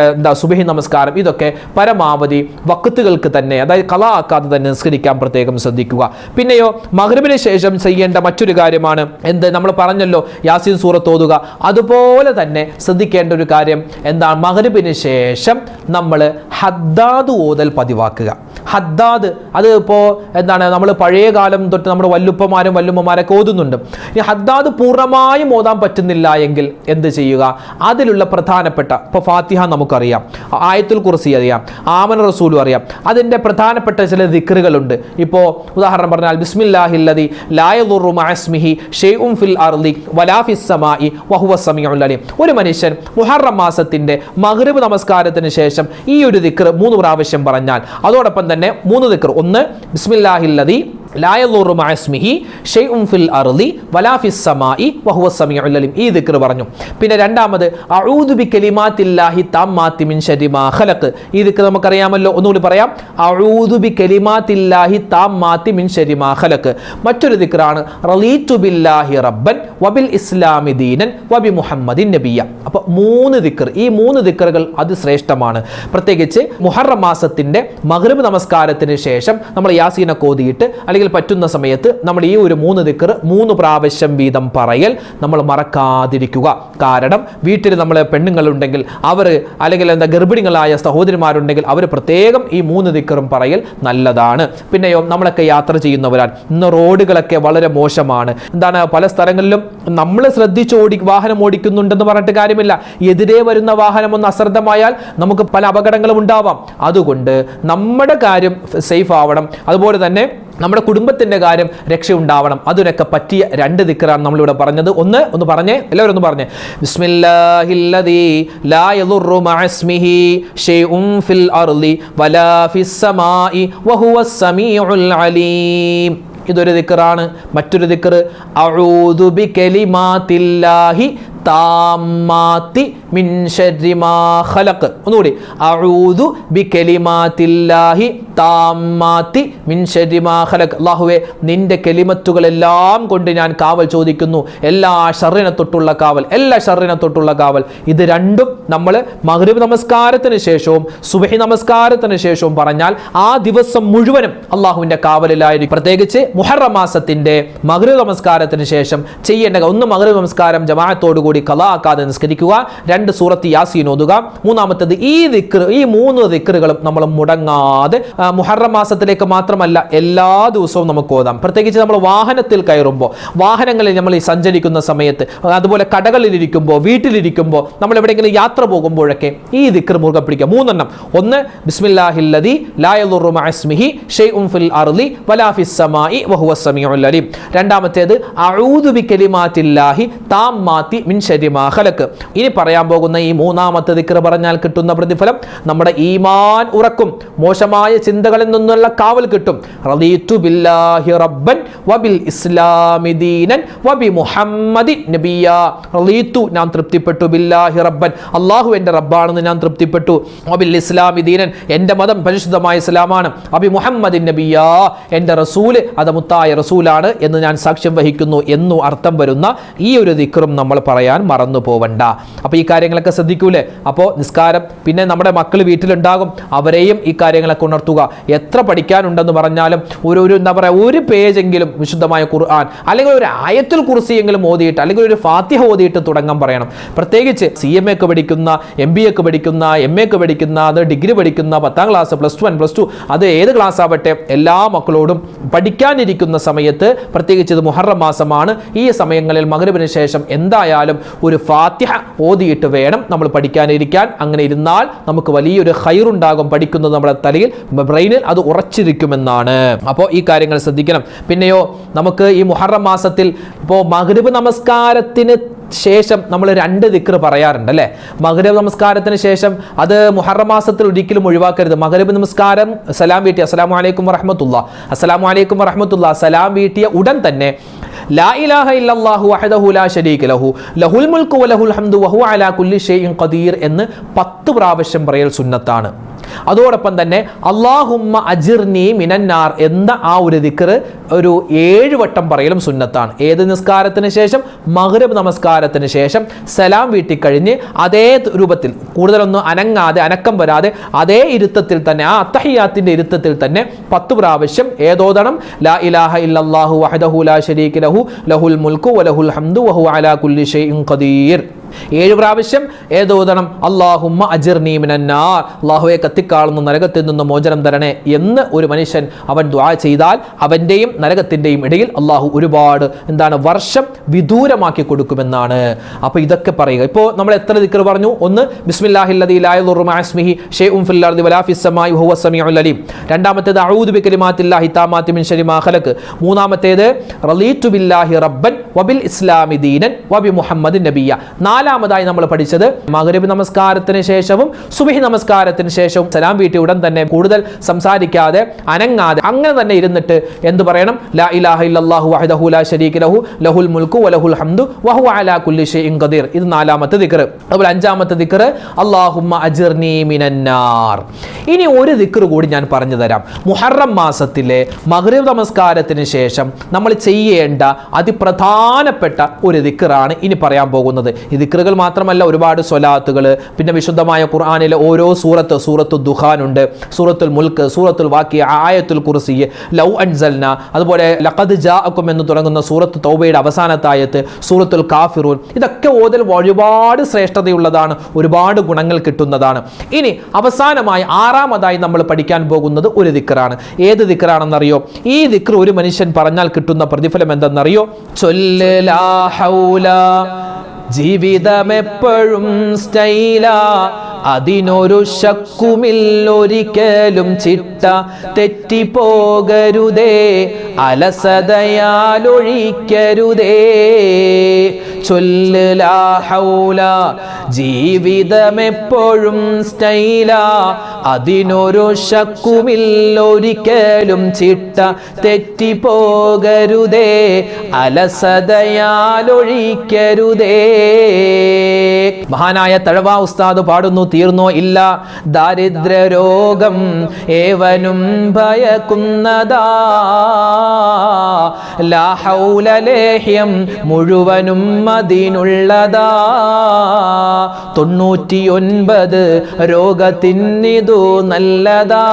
സുബഹി നമസ്കാരം, ഇതൊക്കെ പരമാവധി വഖ്തുകൾക്ക് തന്നെ, അതായത് ഖളാ ആക്കാതെ തന്നെ നിസ്കരിക്കാൻ പ്രത്യേകം ശ്രദ്ധിക്കുക. പിന്നെയോ മഗ്രിബിന് ശേഷം ചെയ്യേണ്ട മറ്റൊരു കാര്യമാണ് എന്ത്, നമ്മൾ പറഞ്ഞല്ലോ യാസീൻ സൂറത്ത് ഓതുക. അതുപോലെ തന്നെ ശ്രദ്ധിക്കേണ്ട ഒരു കാര്യം എന്താണ്, മഗ്രിബിന് ശേഷം നമ്മൾ ഹദ്ദാദ് ഓതൽ പതിവാക്കുക. ഹദ്ദാദ്, അത് ഇപ്പോൾ എന്താണ്, നമ്മൾ പഴയ കാലം തൊട്ട് നമ്മുടെ വല്ലുപ്പമാരും വല്ലുമ്മമാരൊക്കെ ഓതുന്നുണ്ട്. ഈ ഹദ്ദാദ് പൂർണ്ണമായും ഓതാൻ പറ്റുന്നില്ല എങ്കിൽ എന്ത് ചെയ്യുക, അതിലുള്ള പ്രധാനപ്പെട്ട, ഇപ്പോൾ ഫാത്തിഹ നമുക്കറിയാം, ആയത്തുൽ കുർസി അറിയാം, ആമന റസൂലും അറിയാം, അതിൻ്റെ പ്രധാനപ്പെട്ട ചില ദിക്റുകളുണ്ട്. ഇപ്പോൾ ഉദാഹരണം പറഞ്ഞാൽ ബിസ്മില്ലാഹില്ലദി ലാ യദുറു മഅസ്മിഹി ഷൈഉൻ ഫിൽ അർളി വലാ ഫിസ് സമാഇ വഹുവ സമീഉൽ അലീം. ഒരു മനുഷ്യൻ മുഹറം മാസത്തിൻ്റെ മഗ്രിബ് നമസ്കാരത്തിന് ശേഷം ഈ ഒരു ദിക്ർ 3 പ്രാവശ്യം പറഞ്ഞാൽ, അതോടൊപ്പം തന്നെ 3 ദിക്ർ, ഒന്ന് ബിസ്മില്ലാഹില്ലദി ലാ യദുറു മഅസ്മിഹി ഷൈഉൻ ഫിൽ അർളി വലാ ഫിസ് സമാഇ വഹുവ സമീഉൽ അലീം, ഈ ദിക്ർ പറഞ്ഞു. പിന്നെ രണ്ടാമത് അഊദു ബികലിമാത്തില്ലാഹി തമ്മാത്തി മിൻ ശർരി മാ ഖലഖ്, ഈ ദിക്ർ നമുക്കറിയാമല്ലോ, ഒന്നുകൂടി പറയാം, അഊദു ബികലിമാത്തില്ലാഹി തമ്മാത്തി മിൻ ശർരി മാ ഖലഖ്. മറ്റൊരു ദിക്റാണ് റളീതു ബില്ലാഹി റബ്ബൻ വബിൽ ഇസ്ലാമി ദീനൻ വബി മുഹമ്മദിൻ നബിയ. അപ്പോൾ 3 ദിക്ർ, ഈ 3 ദിക്റുകൾ അതിശ്രേഷ്ഠമാണ്. പ്രത്യേകിച്ച് മുഹറം മാസത്തിന്റെ മഗ്രിബ് നമസ്കാരത്തിന് ശേഷം നമ്മൾ യാസീനൊക്കെ ഓതിയിട്ട് അല്ലെങ്കിൽ പറ്റുന്ന സമയത്ത് നമ്മൾ ഈ ഒരു 3 ദിക്ർ 3 പ്രാവശ്യം വീതം പറയൽ നമ്മൾ മറക്കാതിരിക്കുക. കാരണം വീട്ടിൽ നമ്മൾ പെണ്ണുങ്ങളുണ്ടെങ്കിൽ അവർ, അല്ലെങ്കിൽ ഗർഭിണികളായ സഹോദരിമാരുണ്ടെങ്കിൽ അവർ പ്രത്യേകം ഈ 3 ദിക്റും പറയൽ നല്ലതാണ്. പിന്നെയോ നമ്മളൊക്കെ യാത്ര ചെയ്യുന്നവരാണ്, ഇന്ന് റോഡുകളൊക്കെ വളരെ മോശമാണ്. എന്താണ്, പല സ്ഥലങ്ങളിലും നമ്മൾ ശ്രദ്ധിച്ച് വാഹനം ഓടിക്കുന്നുണ്ടെന്ന് പറഞ്ഞിട്ട് കാര്യമില്ല. എതിരെ വരുന്ന വാഹനം ഒന്ന് അശ്രദ്ധമായാൽ നമുക്ക് പല അപകടങ്ങളും ഉണ്ടാവാം. അതുകൊണ്ട് നമ്മുടെ കാര്യം സേഫ് ആവണം, അതുപോലെ തന്നെ നമ്മുടെ കുടുംബത്തിന്റെ കാര്യം രക്ഷ ഉണ്ടാവണം. അതിനൊക്കെ പറ്റിയ 2 ദിക്റാണ് നമ്മളിവിടെ പറഞ്ഞത്. ഒന്ന് പറഞ്ഞേ, എല്ലാവരും ഒന്ന് പറഞ്ഞേ, ബിസ്മില്ലാഹില്ലദീ ലാ യദുറു മഅസ്മിഹി ഷൈഉൻ ഫിൽ അർളി വലാ ഫിസ് സമാഇ വഹുവസ് സമീഉൽ അലീം. ഇതൊരു ദിക്റാണ്. മറ്റൊരു ദിക്ർ അഊദു ബികലിമാത്തില്ലാഹി താമ്മാത്തി മിൻ ശർരി മാ ഖലഖ്. ഒന്നുകൂടി, അഊദു ബികലിമാത്തില്ലാഹി താമ്മാത്തി മിൻ ശർരി മാ ഖലഖ്. അല്ലാഹുവേ, നിന്റെ കലിമത്തുകളെല്ലാം കൊണ്ട് ഞാൻ കാവൽ ചോദിക്കുന്നു, എല്ലാ ഷർറിനെ തൊട്ടുള്ള കാവൽ, എല്ലാ ഷർറിനെ തൊട്ടുള്ള കാവൽ. ഇത് രണ്ടും നമ്മൾ മഗ്രിബ് നമസ്കാരത്തിന് ശേഷവും സുബഹി നമസ്കാരത്തിന് ശേഷവും പറഞ്ഞാൽ ആ ദിവസം മുഴുവനും അള്ളാഹുവിന്റെ കാവലിലായിരിക്കും. പ്രത്യേകിച്ച് മുഹറം മാസത്തിന്റെ മഗ്രിബ് നമസ്കാരത്തിന് ശേഷം ചെയ്യേണ്ട ഒന്ന്, മഗ്രിബ് നമസ്കാരം ജമാഅത്തോടുകൂടി ഖളാ ആക്കാതെ നിസ്കരിക്കുക. 2 സൂറത്ത് യാസീൻ ഓതുക. മൂന്നാമത്തേത് ഈ ദിക്ർ, ഈ 3 ദിക്റുകളും നമ്മൾ മുടങ്ങാതെ മുഹറം മാസത്തിലേക്ക് മാത്രമല്ല എല്ലാ ദിവസവും നമുക്ക് ഓതാം. പ്രത്യേകിച്ച് നമ്മൾ വാഹനത്തിൽ കയറുമ്പോൾ, വാഹനങ്ങളിൽ നമ്മൾ സഞ്ചരിക്കുന്ന സമയത്ത്, അതുപോലെ കടകളിലിരിക്കുമ്പോൾ, വീട്ടിലിരിക്കുമ്പോൾ, നമ്മൾ എവിടെയെങ്കിലും യാത്ര പോകുമ്പോഴൊക്കെ ഈ ദിക്ർ മുറുകെ പിടിക്കുക. 3 എണ്ണം. ഒന്ന് ബിസ്മില്ലാഹില്ലദീ ലാ യദുറു മഅസ്മിഹി ഷൈഉൻ ഫിൽ അർളി വലാ ഫിസ് സമാഇ വഹുവസ് സമീഉൽ അലീം. രണ്ടാമത്തേത് അഊദു ബികലിമാത്തില്ലാഹി താമ്മാത്തി മിൻ ശർരി മാ ഖലഖ്. ഇനി പറയാൻ പോകുന്ന ഈ 3ാമത്തെ ദിക്ർ പറഞ്ഞാൽ കിട്ടുന്ന പ്രതിഫലം നമ്മുടെ ഈമാൻ ഉറക്കും, മോശമായ ചിന്തകളിൽ നിന്നുള്ള കാവൽ കിട്ടും. റളീതു ബില്ലാഹി റബ്ബൻ വബിൽ ഇസ്ലാമി ദീനൻ വബി മുഹമ്മദിൻ നബിയ. റളീതു, ഞാൻ തൃപ്തിപ്പെട്ടു, ബില്ലാഹി റബ്ബൻ, അല്ലാഹു എൻ്റെ റബ്ബാണെന്ന് ഞാൻ തൃപ്തിപ്പെട്ടു, വബിൽ ഇസ്ലാമി ദീനൻ, എൻ്റെ മതം പരിശുദ്ധമായ ഇസ്ലാമാണ്, വബി മുഹമ്മദിൻ നബിയ, എൻ്റെ റസൂൽ അത് മുത്തായ റസൂലാണ് എന്ന് ഞാൻ സാക്ഷ്യം വഹിക്കുന്നു എന്നു അർത്ഥം വരുന്ന ഈ ഒരു ദിക്റും നമ്മൾ പറയാൻ മറന്നു പോവണ്ട. അപ്പോൾ ഈ കാര്യങ്ങളൊക്കെ ശ്രദ്ധിക്കൂലേ. അപ്പോൾ നിസ്കാരം, പിന്നെ നമ്മുടെ മക്കൾ വീട്ടിലുണ്ടാകും, അവരെയും ഈ കാര്യങ്ങളൊക്കെ ഉണർത്തുക. എത്ര പഠിക്കാനുണ്ടെന്ന് പറഞ്ഞാലും ഒരു എന്താ പറയുക, ഒരു പേജെങ്കിലും വിശുദ്ധമായ ഖുർആൻ അല്ലെങ്കിൽ ഒരു ആയത്തുൽ കുർസിയെങ്കിലും ഓതിയിട്ട് അല്ലെങ്കിൽ ഒരു ഫാത്തിഹ ഓതിയിട്ട് തുടങ്ങാൻ പറയണം. പ്രത്യേകിച്ച് CMA ഒക്കെ പഠിക്കുന്ന, MBA ഒക്കെ പഠിക്കുന്ന, MA ഒക്കെ പഠിക്കുന്ന, അത് ഡിഗ്രി പഠിക്കുന്ന, 10ാം ക്ലാസ്, +1, +2, അത് ഏത് ക്ലാസ് ആവട്ടെ, എല്ലാ മക്കളോടും പഠിക്കാനിരിക്കുന്ന സമയത്ത്, പ്രത്യേകിച്ച് ഇത് മുഹറം മാസമാണ്, ഈ സമയങ്ങളിൽ മഗ്രിബിന് ശേഷം എന്തായാലും ഒരു ഫാത്തിഹ ഓതിയിട്ട് വേണം നമ്മൾ പഠിക്കാനിരിക്കാൻ. അങ്ങനെ ഇരുന്നാൽ നമുക്ക് വലിയൊരു ഖൈറുണ്ടാകും. പഠിക്കുന്നത് നമ്മുടെ തലയിൽ, ബ്രെയിനിൽ അത് ഉറച്ചിരിക്കുമെന്നാണ്. അപ്പോൾ ഈ കാര്യങ്ങൾ ശ്രദ്ധിക്കണം. പിന്നെയോ നമുക്ക് ഈ മുഹറം മാസത്തിൽ ഇപ്പോൾ മഗ്രിബ് നമസ്കാരത്തിന് ശേഷം നമ്മൾ 2 ദിക്ർ പറയാറുണ്ട് അല്ലേ? മഗ്രിബ് നമസ്കാരത്തിന് ശേഷം അത് മുഹറം മാസത്തിൽ ഒരിക്കലും ഒഴിവാക്കരുത്. മഗ്രിബ് നമസ്കാരം സലാം വീട്ടിയ അസ്സലാമു അലൈക്കും വറഹ്മത്തുള്ളാഹി, അസ്സലാമു അലൈക്കും വറഹ്മത്തുള്ളാഹി, സലാം വീട്ടിയ ഉടൻ തന്നെ ലാ ഇലാഹ ഇല്ലല്ലാഹു വഹ്ദഹു ലാ ശരീക ലഹു ലഹുൽ മുൽക്കു വലഹുൽ ഹംദു വഹുവ അലാ കുല്ലി ഷൈഇൻ ഖദീർ എന്ന് 10 പ്രാവശ്യം പറയൽ സുന്നത്താണ്. അതോടൊപ്പം തന്നെ അല്ലാഹുമ്മ അജിർനി മിനന്നാർ എന്ന ആ ഒരു ദിക്ർ ഒരു 7 വട്ടം പറയലും സുന്നത്താണ്. ഏത് നിസ്കാരത്തിന് ശേഷം? മഗ്രിബ് നമസ്കാരത്തിന് ശേഷം സലാം വീട്ടിക്കഴിഞ്ഞ് അതേ രൂപത്തിൽ, കൂടുതലൊന്നും അനങ്ങാതെ, അനക്കം വരാതെ അതേ ഇരുത്തത്തിൽ തന്നെ, ആ അത്തഹിയാത്തിന്റെ ഇരുത്തത്തിൽ തന്നെ 10 പ്രാവശ്യം ഏതോദണം ലാ ഇലാഹ ഇല്ലല്ലാഹു വഹ്ദഹു ലാ ശരീക ലഹു ലഹുൽ മുൽക്കു വലഹുൽ ഹംദു വഹുവ അലാ കുല്ലി ഷൈഇൻ ഖദീർ. 7 പ്രാവശ്യം ഏതോദണം അല്ലാഹുമ്മ അജിർനി മിനന്നാർ, അല്ലാഹുവേ കത്തിക്കാളുന്ന നരകത്തിൽ നിന്ന് മോചനം തരണേ എന്ന് ഒരു മനുഷ്യൻ അവൻ ദുആ ചെയ്താൽ അവന്റെയും നരകത്തിന്റെയും ഇടയിൽ അല്ലാഹു ഒരുപാട് വർഷം വിദൂരമാക്കി കൊടുക്കുമെന്നാണ്. അപ്പോൾ ഇതൊക്കെ പറയുക. ഇപ്പോൾ നമ്മൾ എത്ര ദിക്ർ പറഞ്ഞു? ഒന്ന് ബിസ്മില്ലാഹില്ലദീ ലാ യദുറു മഅ ഇസ്മിഹി ഷൈഉൻ ഫിൽ അർദി വലാ ഫിസ് സമാഇ വഹുവ സമീഉൽ അലീം. രണ്ടാമത്തേത് അഊദു ബികലിമാത്തില്ലാഹി താമാത്തി മിൻ ശർരി മാ ഖലഖ്. മൂന്നാമത്തേത് റളീതു ബില്ലാഹി റബ്ബൻ വബിൽ ഇസ്ലാമി ദീനൻ വബി മുഹമ്മദിൻ നബിയ്യ. നാലാമതായി നമ്മൾ പഠിച്ചത് മഗ്രിബ് നമസ്കാരത്തിന് ശേഷവും സുബ്ഹി നമസ്കാരത്തിന് ശേഷവും സലാം വീട്ടി ഉടൻ തന്നെ കൂടുതൽ സംസാരിക്കാതെ അനങ്ങാതെ അങ്ങനെ തന്നെ ഇരുന്നിട്ട് എന്ത് പറയണം? ലാ ഇലാഹ ഇല്ലല്ലാഹു വഹ്ദഹു ലാ ശരീക ലഹു ലഹുൽ മുൽക്കു വലഹുൽ ഹംദു വഹുവ അലാ കുല്ലി ഷൈഇൻ ഖദീർ. ഇത് 4ാമത്തെ ദിക്ർ. അതുപോലെ 5ാമത്തെ ദിക്ർ അല്ലാഹുമ്മ അജിർനി മിനന്നാർ. ഇനി ഒരു ദിക്ർ കൂടി ഞാൻ പറഞ്ഞു തരാം. മുഹറം മാസത്തിലെ മഗ്രിബ് നമസ്കാരത്തിന് ശേഷം നമ്മൾ ചെയ്യേണ്ട അതിപ്രധാനപ്പെട്ട ഒരു ദിക്റാണ് ഇനി പറയാൻ പോകുന്നത്. ഈ ദിക്റുകൾ മാത്രമല്ല, ഒരുപാട് സ്വലാത്തുകൾ, പിന്നെ വിശുദ്ധമായ ഖുർആനിലെ ഓരോ സൂറത്ത് ദുഖാൻ ഉണ്ട്, സൂറത്തുൽ മുൽക്ക്, സൂറത്തുൽ വാഖിയ, ആയത്തുൽ കുർസി, ലൗ അൻസൽന, അതുപോലെ ലഖദ് ജാഅക്കും എന്ന് തുടങ്ങുന്ന സൂറത്ത് തൗബയുടെ അവസാനത്തെ ആയത്ത്, സൂറത്തുൽ കാഫിറൂൻ. ഇതൊക്കെ ഓതൽ ഒരുപാട് ശ്രേഷ്ഠതയുള്ളതാണ്, ഒരുപാട് ഗുണങ്ങൾ കിട്ടുന്നതാണ്. ഇനി അവസാനമായി 6ാമതായി നമ്മൾ പഠിക്കാൻ പോകുന്നത് ഒരു ദിക്റാണ്. ഏത് ദിക്റാണെന്നറിയോ? ഈ ദിക്ർ ഒരു മനുഷ്യൻ പറഞ്ഞാൽ കിട്ടുന്ന പ്രതിഫലം എന്തെന്നറിയോ? ചൊല്ല് ലാ ഹൗല, ജീവിതമെപ്പോഴും സ്റ്റൈല, അതിനൊരു ശക്കുമില്ലൊരിക്കലും ചിട്ട, തെറ്റിപ്പോകരുതേ അലസതയാലൊഴിക്കരുതേ. ചൊല്ല് ലാ ഹൗല, ജീവിതമെപ്പോഴും സ്റ്റൈല, അതിനൊരു ശക്കുമില്ലൊരിക്കലും ചിട്ട, തെറ്റിപ്പോകരുതേ അലസതയാലൊഴിക്കരുതേ. മഹാനായ തഴവ ഉസ്താദ് പാടുന്നു, തീർന്നോ ഇല്ല ദാരിദ്ര്യ രോഗം ഏവനും ഭയക്കുന്നതാ, ലാ ഹൗല ലേഹ്യം മുഴുവനും അതിനുള്ളതാ, 99 രോഗത്തിനിതു നല്ലതാ,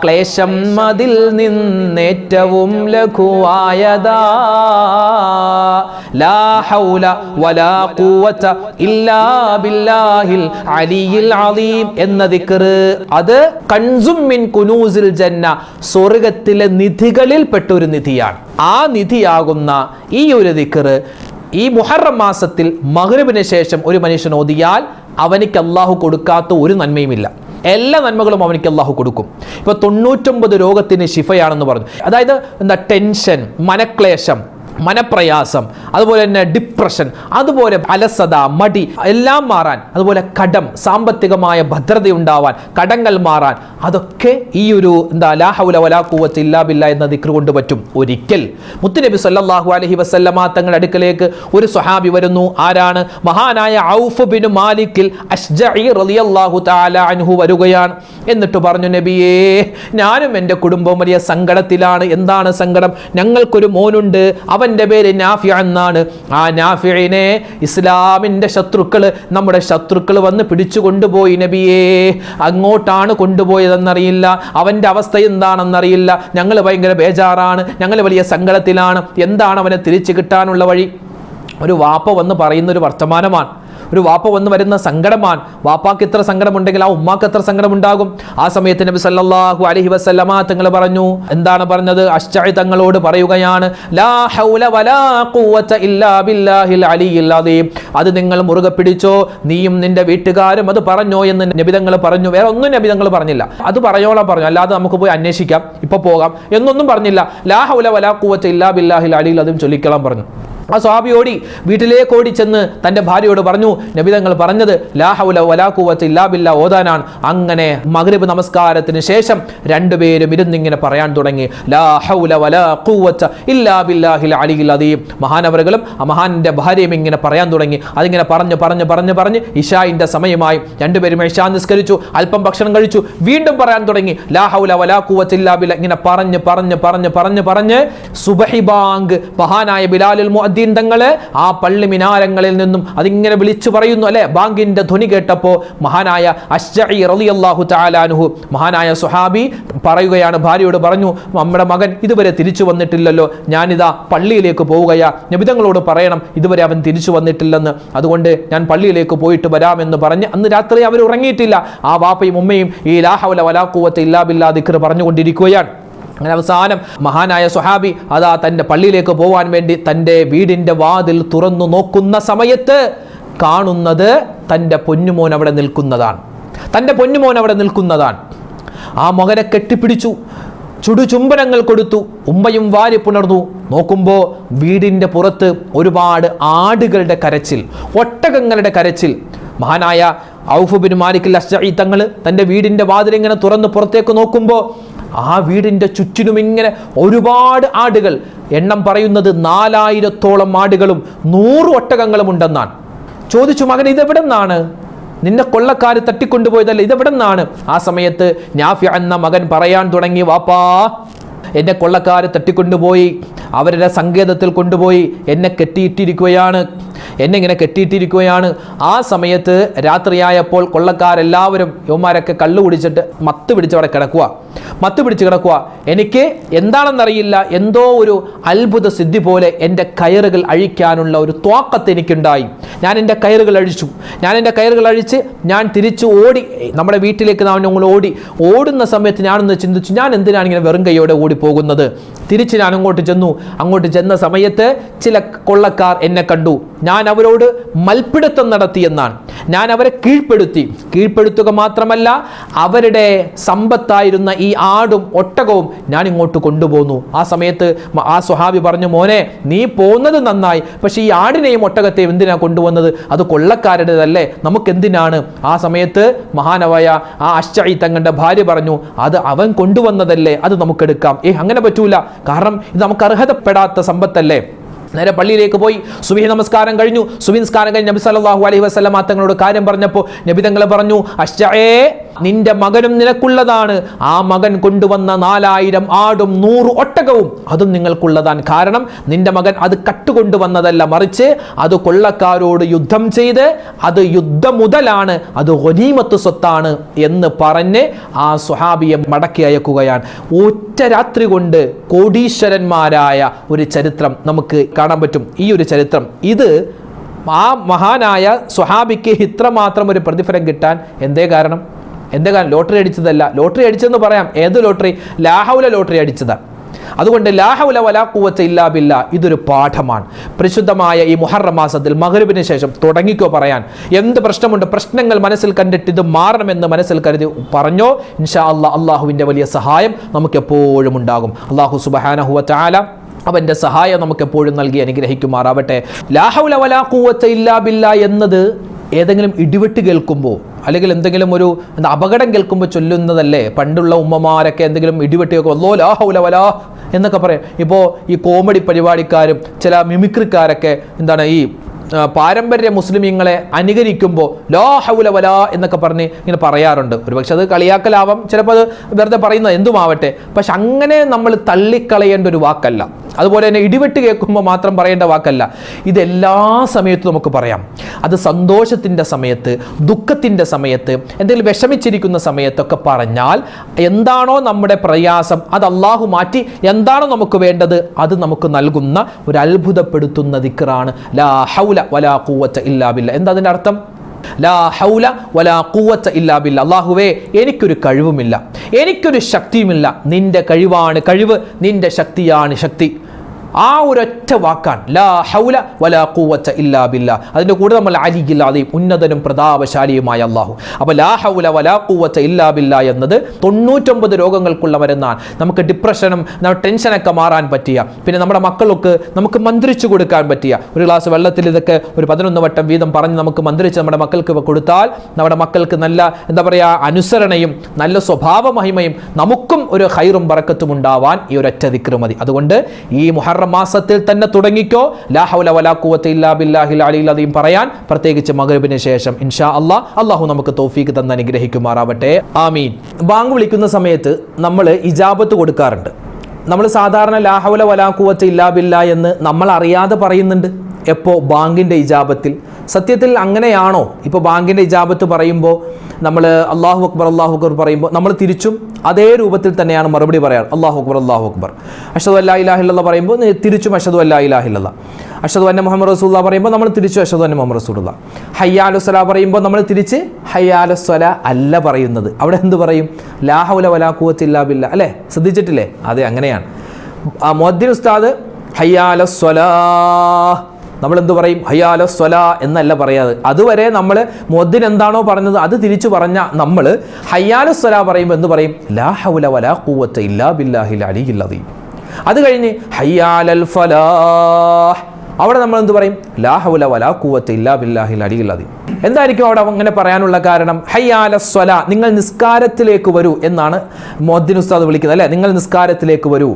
ക്ലേശം അതിൽ നിന്നേറ്റവും ലഘുവായതാ, ലാ ഹൗല വലാ ഖുവത ഇല്ലാ ബില്ലാഹിൽ അലിയിൽ അലീം എന്ന ദിക്ർ. അത് കൻസും മിൻ കുനൂസിൽ ജന്ന, സ്വർഗ്ഗത്തിലെ നിധികളിൽ പെട്ടൊരു നിധിയാണ്. ആ നിധിയാകുന്ന ഈ ഒരു ദിക്ർ ഈ മുഹറം മാസത്തിൽ മഗ്രിബിന് ശേഷം ഒരു മനുഷ്യൻ ഓതിയാൽ അവനിക്ക് അല്ലാഹു കൊടുക്കാത്ത ഒരു നന്മയുമില്ല. എല്ലാ നന്മകളും അവനിക്ക് അല്ലാഹു കൊടുക്കും. ഇപ്പോൾ 99 രോഗത്തിന് ശിഫയാണെന്ന് പറഞ്ഞു. അതായത് ടെൻഷൻ, മനക്ലേശം, മനപ്രയാസം, അതുപോലെ തന്നെ ഡിപ്രഷൻ, അതുപോലെ അലസത, മടി എല്ലാം മാറാൻ, അതുപോലെ കടം, സാമ്പത്തികമായ ഭദ്രതയുണ്ടാവാൻ, കടങ്ങൾ മാറാൻ, അതൊക്കെ ഈ ഒരു ലാ ഹൗല വലാ ഖുവത ഇല്ലാ ബില്ലാ എന്ന ദിക്ർ കൊണ്ട് പറ്റും. ഒരിക്കൽ മുത്തുനബി സല്ലല്ലാഹു അലൈഹി വസല്ലമ തങ്ങളുടെ അടുക്കലേക്ക് ഒരു സ്വഹാബി വരുന്നു. ആരാണ്? മഹാനായ ഔഫ് ബിൻ മാലിക്കിൽ അശ്ജഈ റളിയല്ലാഹു തആല അൻഹു വരികയാണ്. എന്നിട്ട് പറഞ്ഞു, നബിയേ, ഞാനും എൻ്റെ കുടുംബവും വലിയ സങ്കടത്തിലാണ്. എന്താണ് സങ്കടം? ഞങ്ങൾക്കൊരു മോനുണ്ട്, അവൻ്റെ പേര് നാഫി എന്നാണ്. ആ നാഫിനെ ഇസ്ലാമിൻ്റെ ശത്രുക്കൾ, നമ്മുടെ ശത്രുക്കൾ വന്ന് പിടിച്ചു കൊണ്ടുപോയി നബിയേ. അങ്ങോട്ടാണ് കൊണ്ടുപോയതെന്നറിയില്ല, അവൻ്റെ അവസ്ഥ എന്താണെന്നറിയില്ല. ഞങ്ങൾ ഭയങ്കര ബേജാറാണ്, ഞങ്ങൾ വലിയ സങ്കടത്തിലാണ്. എന്താണ് അവനെ തിരിച്ചു കിട്ടാനുള്ള വഴി? ഒരു വാപ്പ വന്ന് പറയുന്നൊരു വർത്തമാനമാണ്, ഒരു വാപ്പ വന്ന് വരുന്ന സങ്കടമാണ്. വാപ്പാക്ക് എത്ര സങ്കടമുണ്ടെങ്കിൽ ആ ഉമ്മാക്ക് എത്ര സങ്കടമുണ്ടാകും. ആ സമയത്ത് നബി സല്ലല്ലാഹു അലൈഹി വസല്ലമ തങ്ങൾ പറഞ്ഞു, എന്താണ് പറഞ്ഞത്? അശ്ജഈ തങ്ങളോട് പറയുകയാണ്, ലാ ഹൗല വലാ ഖുവത ഇല്ലാ ബില്ലാഹിൽ അലിയിൽ അദീം. അത് നിങ്ങൾ മുറുകെ പിടിച്ചോ, നീയും നിന്റെ വീട്ടുകാരും അത് പറഞ്ഞോ എന്ന് നബി തങ്ങൾ പറഞ്ഞു. വേറെ ഒന്നും നബി തങ്ങൾ പറഞ്ഞില്ല. അത് പറയോളം പറഞ്ഞു, അല്ലാതെ നമുക്ക് പോയി അന്വേഷിക്കാം, ഇപ്പൊ പോകാം എന്നൊന്നും പറഞ്ഞില്ല. ലാ ഹൗല വലാ ഖുവത ഇല്ലാ ബില്ലാഹിൽ അലിയിൽ അദീം ചൊല്ലിക്കോളാൻ പറഞ്ഞു. ആ സ്വഹാബി ഓടി വീട്ടിലേക്ക് ഓടി ചെന്ന് തൻ്റെ ഭാര്യയോട് പറഞ്ഞു, നബി തങ്ങൾ പറഞ്ഞത് ലാ ഹൗല വലാ ഖുവത ഇല്ലാ ബില്ലാ ഓതാനാണ്. അങ്ങനെ മഗ്രിബ് നമസ്കാരത്തിന് ശേഷം രണ്ടുപേരും ഇരുന്നിങ്ങനെ പറയാൻ തുടങ്ങി, ലാ ഹൗല വലാ ഖുവത ഇല്ലാ ബില്ലാഹിൽ അലിയിൽ അദീം. മഹാനവറുകളും മഹാന്റെ ഭാര്യയും ഇങ്ങനെ പറയാൻ തുടങ്ങി. അതിങ്ങനെ പറഞ്ഞ് ഇശായിന്റെ സമയമായി. രണ്ടുപേരും ഇശാ നിസ്കരിച്ചു, അല്പം ഭക്ഷണം കഴിച്ചു, വീണ്ടും പറയാൻ തുടങ്ങി, ലാ ഹൗല വലാ ഖുവത ഇല്ലാ ബില്ലാ. ഇങ്ങനെ പറഞ്ഞ് സുബഹി ബാങ്ക് മഹാനായ ബിലാലുൽ മുഅദ്ദിൻ തങ്ങള് ആ പള്ളി മിനാരങ്ങളിൽ നിന്നും അതിങ്ങനെ വിളിച്ചു പറയുന്നു അല്ലെ. ബാങ്കിന്റെ ധ്വനി കേട്ടപ്പോൾ മഹാനായ അശ്ജഈ റളിയല്ലാഹു തആല അൻഹു, മഹാനായ സ്വഹാബി പറയുകയാണ്, ഭാര്യയോട് പറഞ്ഞു, നമ്മുടെ മകൻ ഇതുവരെ തിരിച്ചു വന്നിട്ടില്ലല്ലോ, ഞാനിതാ പള്ളിയിലേക്ക് പോവുകയാ, നബി തങ്ങളോട് പറയണം ഇതുവരെ അവൻ തിരിച്ചു വന്നിട്ടില്ലെന്ന്, അതുകൊണ്ട് ഞാൻ പള്ളിയിലേക്ക് പോയിട്ട് വരാമെന്ന് പറഞ്ഞ് അന്ന് രാത്രി അവർ ഉറങ്ങിയിട്ടില്ല. ആ വാപ്പയും ഉമ്മയും ഈ ലാ ഹൗല വലാ ഖുവത ഇല്ലാ ബില്ലാ ദിക്ർ പറഞ്ഞുകൊണ്ടിരിക്കുകയാണ്. അങ്ങനെ അവസാനം മഹാനായ സ്വഹാബി അതാ തൻ്റെ പള്ളിയിലേക്ക് പോകാൻ വേണ്ടി തൻ്റെ വീടിൻ്റെ വാതിൽ തുറന്നു നോക്കുന്ന സമയത്ത് കാണുന്നത് തൻ്റെ പൊന്നുമോൻ അവിടെ നിൽക്കുന്നതാണ്. ആ മകനെ കെട്ടിപ്പിടിച്ചു, ചുടുചുംബനങ്ങൾ കൊടുത്തു, ഉമ്മയും വാരി പുണർന്നു. നോക്കുമ്പോൾ വീടിൻ്റെ പുറത്ത് ഒരുപാട് ആടുകളുടെ കരച്ചിൽ, ഒട്ടകങ്ങളുടെ കരച്ചിൽ. മഹാനായ ഔഫ് ബിൻ മാലിക് അശ്ജഈ തങ്ങൾ തൻ്റെ വീടിൻ്റെ വാതിലിങ്ങനെ തുറന്ന് പുറത്തേക്ക് നോക്കുമ്പോൾ ആ വീടിൻ്റെ ചുറ്റിനും ഇങ്ങനെ ഒരുപാട് ആടുകൾ, എണ്ണം പറയുന്നത് 4000-ഓളം ആടുകളും 100 ഒട്ടകങ്ങളും ഉണ്ടെന്നാണ്. ചോദിച്ചു, മകൻ ഇതെവിടെ നിന്നാണ്? നിന്നെ കൊള്ളക്കാര് തട്ടിക്കൊണ്ടുപോയതല്ലേ, ഇതെവിടെ നിന്നാണ്? ആ സമയത്ത് നാഫി എന്ന മകൻ പറയാൻ തുടങ്ങി, വാപ്പാ എന്നെ കൊള്ളക്കാര് തട്ടിക്കൊണ്ടുപോയി, അവരുടെ സങ്കേതത്തിൽ കൊണ്ടുപോയി എന്നെ ഇങ്ങനെ കെട്ടിയിട്ടിരിക്കുകയാണ്. ആ സമയത്ത് രാത്രിയായപ്പോൾ കൊള്ളക്കാരെല്ലാവരും യുവമാരൊക്കെ കള്ളു കുടിച്ചിട്ട് മത്ത് പിടിച്ച് കിടക്കുക. എനിക്ക് എന്താണെന്നറിയില്ല, എന്തോ ഒരു അത്ഭുത സിദ്ധി പോലെ എൻ്റെ കയറുകൾ അഴിക്കാനുള്ള ഒരു ത്വാക്കത്ത് എനിക്കുണ്ടായി. ഞാൻ എൻ്റെ കയറുകൾ അഴിച്ച് ഞാൻ തിരിച്ചു ഓടി നമ്മുടെ വീട്ടിലേക്ക്. നമ്മൾ ഓടുന്ന സമയത്ത് ഞാനൊന്ന് ചിന്തിച്ചു, ഞാൻ എന്തിനാണ് ഇങ്ങനെ വെറും കൈയോടെ ഓടിപ്പോകുന്നത്? തിരിച്ച് ഞാൻ അങ്ങോട്ട് ചെന്ന സമയത്ത് ചില കൊള്ളക്കാർ എന്നെ കണ്ടു. ഞാൻ അവരോട് മൽപ്പിടുത്തം നടത്തിയെന്നാണ്. ഞാൻ അവരെ കീഴ്പ്പെടുത്തുക മാത്രമല്ല, അവരുടെ സമ്പത്തായിരുന്ന ഈ ആടും ഒട്ടകവും ഞാൻ ഇങ്ങോട്ട് കൊണ്ടുപോന്നു. ആ സമയത്ത് ആ സ്വഹാബി പറഞ്ഞു, മോനെ നീ പോകുന്നത് നന്നായി, പക്ഷെ ഈ ആടിനെയും ഒട്ടകത്തെയും എന്തിനാ കൊണ്ടുവന്നത്? അത് കൊള്ളക്കാരുടേതല്ലേ, നമുക്കെന്തിനാണ്? ആ സമയത്ത് മഹാനവായ ആ അശ്ജഈ തങ്ങളുടെ ഭാര്യ പറഞ്ഞു, അത് അവൻ കൊണ്ടുവന്നതല്ലേ, അത് നമുക്കെടുക്കാം. അങ്ങനെ പറ്റൂല, കാരണം ഇത് നമുക്ക് അർഹതപ്പെടാത്ത സമ്പത്തല്ലേ. നേരെ പള്ളിയിലേക്ക് പോയി. സുബഹി നമസ്കാരം കഴിഞ്ഞു. നബി സല്ലല്ലാഹു അലൈഹി വസല്ലം തങ്ങളോട് കാര്യം പറഞ്ഞപ്പോൾ നബി തങ്ങൾ പറഞ്ഞു, അശ്ജഈ നിന്റെ മകനും നിനക്കുള്ളതാണ്. ആ മകൻ കൊണ്ടുവന്ന 4000 ആടും 100 ഒട്ടകവും അതും നിങ്ങൾക്കുള്ളതാണ്. കാരണം നിന്റെ മകൻ അത് കട്ടുകൊണ്ടുവന്നതല്ല, മറിച്ച് അത് കൊള്ളക്കാരോട് യുദ്ധം ചെയ്ത് അത് യുദ്ധം മുതലാണ്, അത് ഗനീമത്ത് സ്വത്താണ് എന്ന് പറഞ്ഞ് ആ സ്വഹാബിയെ മടക്കി അയക്കുകയാണ്. ഒറ്റ രാത്രി കൊണ്ട് കോടീശ്വരന്മാരായ ഒരു ചരിത്രം നമുക്ക് കാണാൻ പറ്റും. ഈ ഒരു ചരിത്രം ഇത് ആ മഹാനായ സ്വഹാബിക്ക് ഇത്രമാത്രം ഒരു പ്രതിഫലം കിട്ടാൻ എന്തേ കാരണം? ലോട്ടറി അടിച്ചതല്ല. ലോട്ടറി അടിച്ചെന്ന് പറയാം. ഏത് ലോട്ടറി? ലാ ഹൗല ലോട്ടറി അടിച്ചതാണ്. അതുകൊണ്ട് ലാ ഹൗല വലാ ഖുവത ഇല്ലാ ബില്ലാ ഇതൊരു പാഠമാണ്. പരിശുദ്ധമായ ഈ മുഹറം മാസത്തിൽ മഗ്രിബിന് ശേഷം തുടങ്ങിക്കോ പറയാൻ. എന്ത് പ്രശ്നമുണ്ട്, പ്രശ്നങ്ങൾ മനസ്സിൽ കണ്ടിട്ട് ഇത് മാറണമെന്ന് മനസ്സിൽ കരുതി പറഞ്ഞോ, ഇൻഷാ അല്ലാഹ് അള്ളാഹുവിൻ്റെ വലിയ സഹായം നമുക്ക് എപ്പോഴും ഉണ്ടാകും. അള്ളാഹു സുബ്ഹാനഹു വ തആല അവൻ്റെ സഹായം നമുക്ക് എപ്പോഴും നൽകി അനുഗ്രഹിക്കുമാറാവട്ടെ. ലാ ഹൗല വലാ ഖുവത ഇല്ലാ ബില്ലാ എന്നത് ഏതെങ്കിലും ഇടിവെട്ട് കേൾക്കുമ്പോൾ അല്ലെങ്കിൽ എന്തെങ്കിലും ഒരു അപകടം കേൾക്കുമ്പോൾ ചൊല്ലുന്നതല്ലേ? പണ്ടുള്ള ഉമ്മമാരൊക്കെ എന്തെങ്കിലും ഇടിവെട്ട് കേൾക്കുമ്പോൾ അല്ലാഹു ലാ ഹൗല വലാ എന്നൊക്കെ പറയാം. ഇപ്പോൾ ഈ കോമഡി പരിപാടിക്കാരും ചില മിമിക്രിക്കാരൊക്കെ എന്താണ് ഈ പാരമ്പര്യ മുസ്ലിമീങ്ങളെ അനുകരിക്കുമ്പോൾ ലാ ഹൗല വലാ എന്നൊക്കെ പറഞ്ഞ് ഇങ്ങനെ പറയാറുണ്ട്. ഒരുപക്ഷെ അത് കളിയാക്കലാവാം, ചിലപ്പോൾ അത് വെറുതെ പറയുന്നത് എന്തുമാവട്ടെ. പക്ഷെ അങ്ങനെ നമ്മൾ തള്ളിക്കളയേണ്ട ഒരു വാക്കല്ല. അതുപോലെ തന്നെ ഇടിവെട്ട് കേൾക്കുമ്പോൾ മാത്രം പറയേണ്ട വാക്കല്ല. ഇതെല്ലാ സമയത്തും നമുക്ക് പറയാം. അത് സന്തോഷത്തിൻ്റെ സമയത്ത്, ദുഃഖത്തിൻ്റെ സമയത്ത്, എന്തെങ്കിലും വിഷമിച്ചിരിക്കുന്ന സമയത്തൊക്കെ പറഞ്ഞാൽ എന്താണോ നമ്മുടെ പ്രയാസം അത് അള്ളാഹു മാറ്റി എന്താണോ നമുക്ക് വേണ്ടത് അത് നമുക്ക് നൽകുന്ന ഒരു അത്ഭുതപ്പെടുത്തുന്ന ദിക്റാണ് ലാ ഹൗല വലാ ഖുവത ഇല്ലാ ബില്ലാ. എന്താ അതിൻ്റെ അർത്ഥം? ലാ ഹൗല വലാ ഖുവത ഇല്ലാ ബില്ലാ. അല്ലാഹുവേ എനിക്കൊരു കഴിവുമില്ല, എനിക്കൊരു ശക്തിയുമില്ല, നിന്റെ കഴിവാണ് കഴിവ്, നിന്റെ ശക്തിയാണ് ശക്തി. ആ ഒരൊറ്റ വാക്കാണ് ലാ ഹൗല വലാ ഖുവത ഇല്ലാ ബില്ലാ. അതിൻ്റെ കൂടെ നമ്മൾ അലിയിൽ അദീം, ഉന്നതനും പ്രതാപശാലിയുമായ അല്ലാഹു. അപ്പോൾ ലാ ഹൗല വലാ ഖുവത ഇല്ലാ ബില്ലാ എന്നത് 99 രോഗങ്ങൾക്കുള്ള മരുന്നാണ്. നമുക്ക് ഡിപ്രഷനും ടെൻഷനൊക്കെ മാറാൻ പറ്റിയ, പിന്നെ നമ്മുടെ മക്കൾക്ക് നമുക്ക് മന്ത്രിച്ചു കൊടുക്കാൻ പറ്റിയ, ഒരു ഗ്ലാസ് വെള്ളത്തിൽ ഇതൊക്കെ ഒരു 11 വട്ടം വീതം പറഞ്ഞ് നമുക്ക് മന്ത്രിച്ച് നമ്മുടെ മക്കൾക്ക് കൊടുത്താൽ നമ്മുടെ മക്കൾക്ക് നല്ല എന്താ പറയുക അനുസരണയും നല്ല സ്വഭാവ മഹിമയും നമുക്കും ഒരു ഖൈറും ബറക്കത്തും ഉണ്ടാവാൻ ഈ ഒരൊറ്റ ദിക്ർ മതി. അതുകൊണ്ട് ഈ മുഹറം മാസത്തിൽ തന്നെ തുടങ്ങിക്കോ ലാ ഹൗല വലാ ഖുവത ഇല്ലാ ബില്ലാഹിൽ അലിയിൽ അദീം പറയാൻ, പ്രത്യേകിച്ച് മഗ്രിബിന് ശേഷം ഇൻഷാ അല്ലാഹ്. അല്ലാഹു നമുക്ക് തൗഫീഖ് തന്ന് അനുഗ്രഹിക്കുമാറാവട്ടെ. ആമീൻ. ബാങ്ക് വിളിക്കുന്ന സമയത്ത് നമ്മൾ ഇജാബത്ത് കൊടുക്കാറുണ്ട്. നമ്മൾ സാധാരണ ലാ ഹൗല വലാ ഖുവത ഇല്ലാ ബില്ലാ എന്ന് നമ്മൾ അറിയാതെ പറയുന്നുണ്ട്. എപ്പോൾ? ബാങ്കിൻ്റെ ഇജാബത്തിൽ. സത്യത്തിൽ അങ്ങനെയാണോ? ഇപ്പോൾ ബാങ്കിൻ്റെ ഇജാബത്ത് പറയുമ്പോൾ നമ്മൾ അല്ലാഹു അക്ബർ പറയുമ്പോൾ നമ്മൾ തിരിച്ചും അതേ രൂപത്തിൽ തന്നെയാണ് മറുപടി പറയാറ്. അല്ലാഹു അക്ബർ. അഷ്ഹദു അല്ലാ ഇലാഹ ഇല്ലല്ലാഹ് പറയുമ്പോൾ തിരിച്ചും അഷ്ഹദു അല്ലാ ഇലാഹ ഇല്ലല്ലാഹ്. അഷ്ഹദു അന്ന മുഹമ്മദ് റസൂലുള്ളാഹ് പറയുമ്പോൾ നമ്മൾ തിരിച്ചു അഷ്ഹദു അന്ന മുഹമ്മദ് റസൂലുള്ളാഹ്. ഹയ്യ അലസ് സ്വലാ പറയുമ്പോൾ നമ്മൾ തിരിച്ച് ഹയ്യ അലസ് സ്വലാ അല്ല പറയുന്നത്. അവിടെ എന്ത് പറയും? ലാ ഹൗല വലാ ഖുവത ഇല്ലാ ബില്ലാ. അല്ലേ? ശ്രദ്ധിച്ചിട്ടില്ലേ? അതെ, അങ്ങനെയാണ്. മുഅദ്ദിൻ ഉസ്താദ് ഹയ്യ അലസ് സ്വലാഹ്, നമ്മളെന്ത് പറയും? ഹയ്യ അലസ് സ്വലാ എന്നല്ല പറയാതെ. അതുവരെ നമ്മൾ മുഅദ്ദിൻ എന്താണോ പറഞ്ഞത് അത് തിരിച്ചു പറഞ്ഞ നമ്മൾ ഹയ്യ അലസ് സ്വലാ പറയുമ്പോൾ എന്ത് പറയും? ലാ ഹൗല വലാ ഖുവത ഇല്ലാ ബില്ലാഹിൽ അലിയിൽ അദീം. അത് കഴിഞ്ഞ് ഹയ്യ അലൽ ഫലാഹ്, അവിടെ നമ്മൾ എന്ത് പറയും? ലാ ഹൗല വലാ ഖുവത ഇല്ലാ ബില്ലാഹിൽ അലിയിൽ അദീം. എന്തായിരിക്കും അവിടെ അങ്ങനെ പറയാനുള്ള കാരണം? ഹയ്യ അലസ് സ്വലാ, നിങ്ങൾ നിസ്കാരത്തിലേക്ക് വരൂ എന്നാണ് മുഅദ്ദിൻ ഉസ്താദ് വിളിക്കുന്നത്, അല്ലേ? നിങ്ങൾ നിസ്കാരത്തിലേക്ക് വരൂ.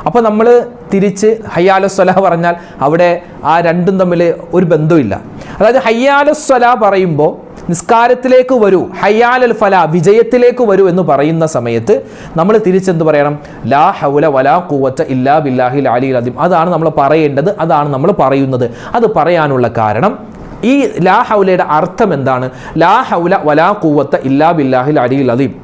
അപ്പോൾ നമ്മൾ തിരിച്ച് ഹയ്യ അലസ് സ്വലാ പറഞ്ഞാൽ അവിടെ ആ രണ്ടും തമ്മിൽ ഒരു ബന്ധമില്ല. അതായത് ഹയ്യ അലസ് സ്വലാ പറയുമ്പോൾ നിസ്കാരത്തിലേക്ക് വരൂ, ഹയ്യ അലൽ ഫലാ വിജയത്തിലേക്ക് വരൂ എന്ന് പറയുന്ന സമയത്ത് നമ്മൾ തിരിച്ചെന്ത് പറയണം? ലാ ഹൗല വലാ ഖുവത ഇല്ലാ ബില്ലാഹിൽ അലിയിൽ അദീം. അതാണ് നമ്മൾ പറയേണ്ടത്, അതാണ് നമ്മൾ പറയുന്നത്. അത് പറയാനുള്ള കാരണം ഈ ലാ ഹൗലയുടെ അർത്ഥം എന്താണ്? ലാ ഹൗല വലാ ഖുവത ഇല്ലാ ബില്ലാഹിൽ അലിയിൽ അദീം.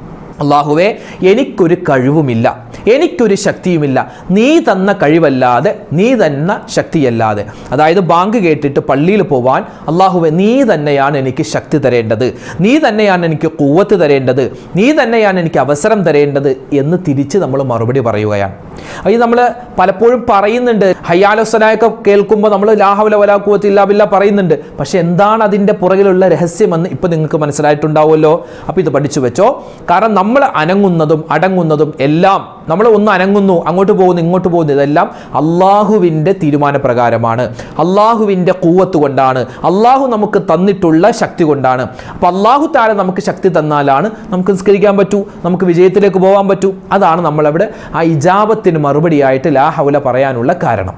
അല്ലാഹുവേ, എനിക്കൊരു കഴിവുമില്ല, എനിക്കൊരു ശക്തിയുമില്ല, നീ തന്ന കഴിവല്ലാതെ, നീ തന്ന ശക്തിയല്ലാതെ. അതായത് ബാങ്ക് കേട്ടിട്ട് പള്ളിയിൽ പോവാൻ അല്ലാഹുവേ നീ തന്നെയാണ് എനിക്ക് ശക്തി തരേണ്ടത്, നീ തന്നെയാണ് എനിക്ക് ഖുവത്ത് തരേണ്ടത്, നീ തന്നെയാണ് എനിക്ക് അവസരം തരേണ്ടത് എന്ന് തിരിച്ച് നമ്മൾ മറുപടി പറയുകയാണ്. അത് നമ്മൾ പലപ്പോഴും പറയുന്നുണ്ട്. ഹയ്യ അലസ് സ്വലായൊക്കെ കേൾക്കുമ്പോൾ നമ്മൾ ലാ ഹൗല വലാ ഖുവത ഇല്ലാ ബില്ലാ പറയുന്നുണ്ട്. പക്ഷെ എന്താണ് അതിൻ്റെ പുറകിലുള്ള രഹസ്യമെന്ന് ഇപ്പോൾ നിങ്ങൾക്ക് മനസ്സിലായിട്ടുണ്ടാവുമല്ലോ. അപ്പോൾ ഇത് പഠിച്ചു വെച്ചോ. കാരണം നമ്മൾ അനങ്ങുന്നതും അടങ്ങുന്നതും എല്ലാം, നമ്മൾ ഒന്ന് അനങ്ങുന്നു, അങ്ങോട്ട് പോകുന്നു, ഇങ്ങോട്ട് പോകുന്നു, ഇതെല്ലാം അള്ളാഹുവിൻ്റെ തീരുമാനപ്രകാരമാണ്, അള്ളാഹുവിൻ്റെ ഖുവത്ത് കൊണ്ടാണ്, അള്ളാഹു നമുക്ക് തന്നിട്ടുള്ള ശക്തി കൊണ്ടാണ്. അപ്പോൾ അള്ളാഹു തആല നമുക്ക് ശക്തി തന്നാലാണ് നമുക്ക് നിസ്കരിക്കാൻ പറ്റൂ, നമുക്ക് വിജയത്തിലേക്ക് പോകാൻ പറ്റൂ. അതാണ് നമ്മളവിടെ ആ ഇജാബത്തിന് മറുപടിയായിട്ട് ലാ ഹൗല പറയാനുള്ള കാരണം.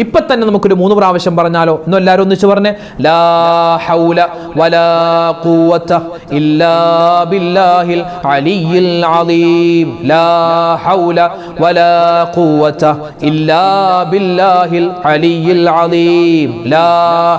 ഇപ്പം തന്നെ നമുക്കൊരു 3 പ്രാവശ്യം പറഞ്ഞാലോ? ഇന്നും എല്ലാവരും ഒന്നിച്ച് പറഞ്ഞേ, ലാ ഹൗല വലാ ഖുവത ഇല്ലാ ബില്ലാഹിൽ അലിയിൽ അദീം. ലാ ഹൗല വലാ ഖുവത ഇല്ലാ ബില്ലാഹിൽ അലിയിൽ അദീം. ലാ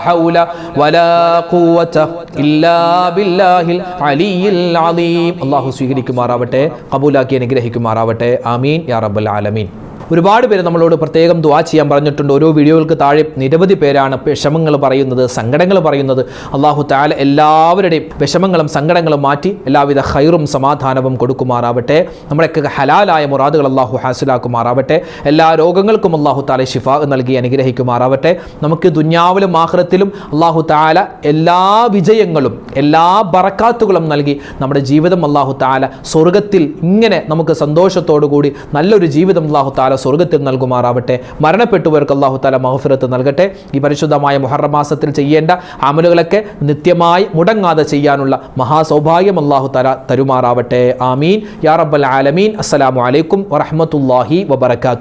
ഹൗല വലാ ഖുവത ഇല്ലാ ബില്ലാഹിൽ അലിയിൽ അദീം. അല്ലാഹു സ്വീകരിക്കുമാറാവട്ടെ, ഖബൂലാക്കി അനുഗ്രഹിക്കുമാറാവട്ടെ. ആമീൻ യാ റബ്ബൽ ആലമീൻ. ഒരുപാട് പേര് നമ്മളോട് പ്രത്യേകം ദുആ ചെയ്യാൻ പറഞ്ഞിട്ടുണ്ട്. ഓരോ വീഡിയോകൾക്ക് താഴെ നിരവധി പേരാണ് വിഷമങ്ങൾ പറയുന്നത്, സങ്കടങ്ങൾ പറയുന്നത്. അല്ലാഹു തആല എല്ലാവരുടെയും വിഷമങ്ങളും സങ്കടങ്ങളും മാറ്റി എല്ലാവിധ ഖൈറും സമാധാനവും കൊടുക്കുമാറാവട്ടെ. നമ്മുടെയൊക്കെ ഹലാലായ മുറാദുകൾ അല്ലാഹു ഹാസിലാക്കുമാറാവട്ടെ. എല്ലാ രോഗങ്ങൾക്കും അല്ലാഹു തആല ശിഫാ നൽകി അനുഗ്രഹിക്കുമാറാവട്ടെ. നമുക്ക് ദുനിയാവിലും ആഖിറത്തിലും അല്ലാഹു തആല എല്ലാ വിജയങ്ങളും എല്ലാ ബറക്കാത്തുകളും നൽകി നമ്മുടെ ജീവിതം അല്ലാഹു തആല സ്വർഗ്ഗത്തിൽ ഇങ്ങനെ നമുക്ക് സന്തോഷത്തോടു കൂടി നല്ലൊരു ജീവിതം അല്ലാഹു തആല സ്വർഗ്ഗത്തിൽ നൽകുമാറാവട്ടെ. മരണപ്പെട്ടവർക്ക് അല്ലാഹു തആല മഗ്ഫിറത്ത് നൽകട്ടെ. ഈ പരിശുദ്ധമായ മുഹറം മാസത്തിൽ ചെയ്യേണ്ട അമലുകളൊക്കെ നിത്യമായി മുടങ്ങാതെ ചെയ്യാനുള്ള മഹാസൗഭാഗ്യം അല്ലാഹു തആല തരുമാറാവട്ടെ. ആമീൻ യാ റബ്ബൽ ആലമീൻ. അസ്സലാമു അലൈക്കും വറഹ്മത്തുള്ളാഹി വബറകാതുഹു.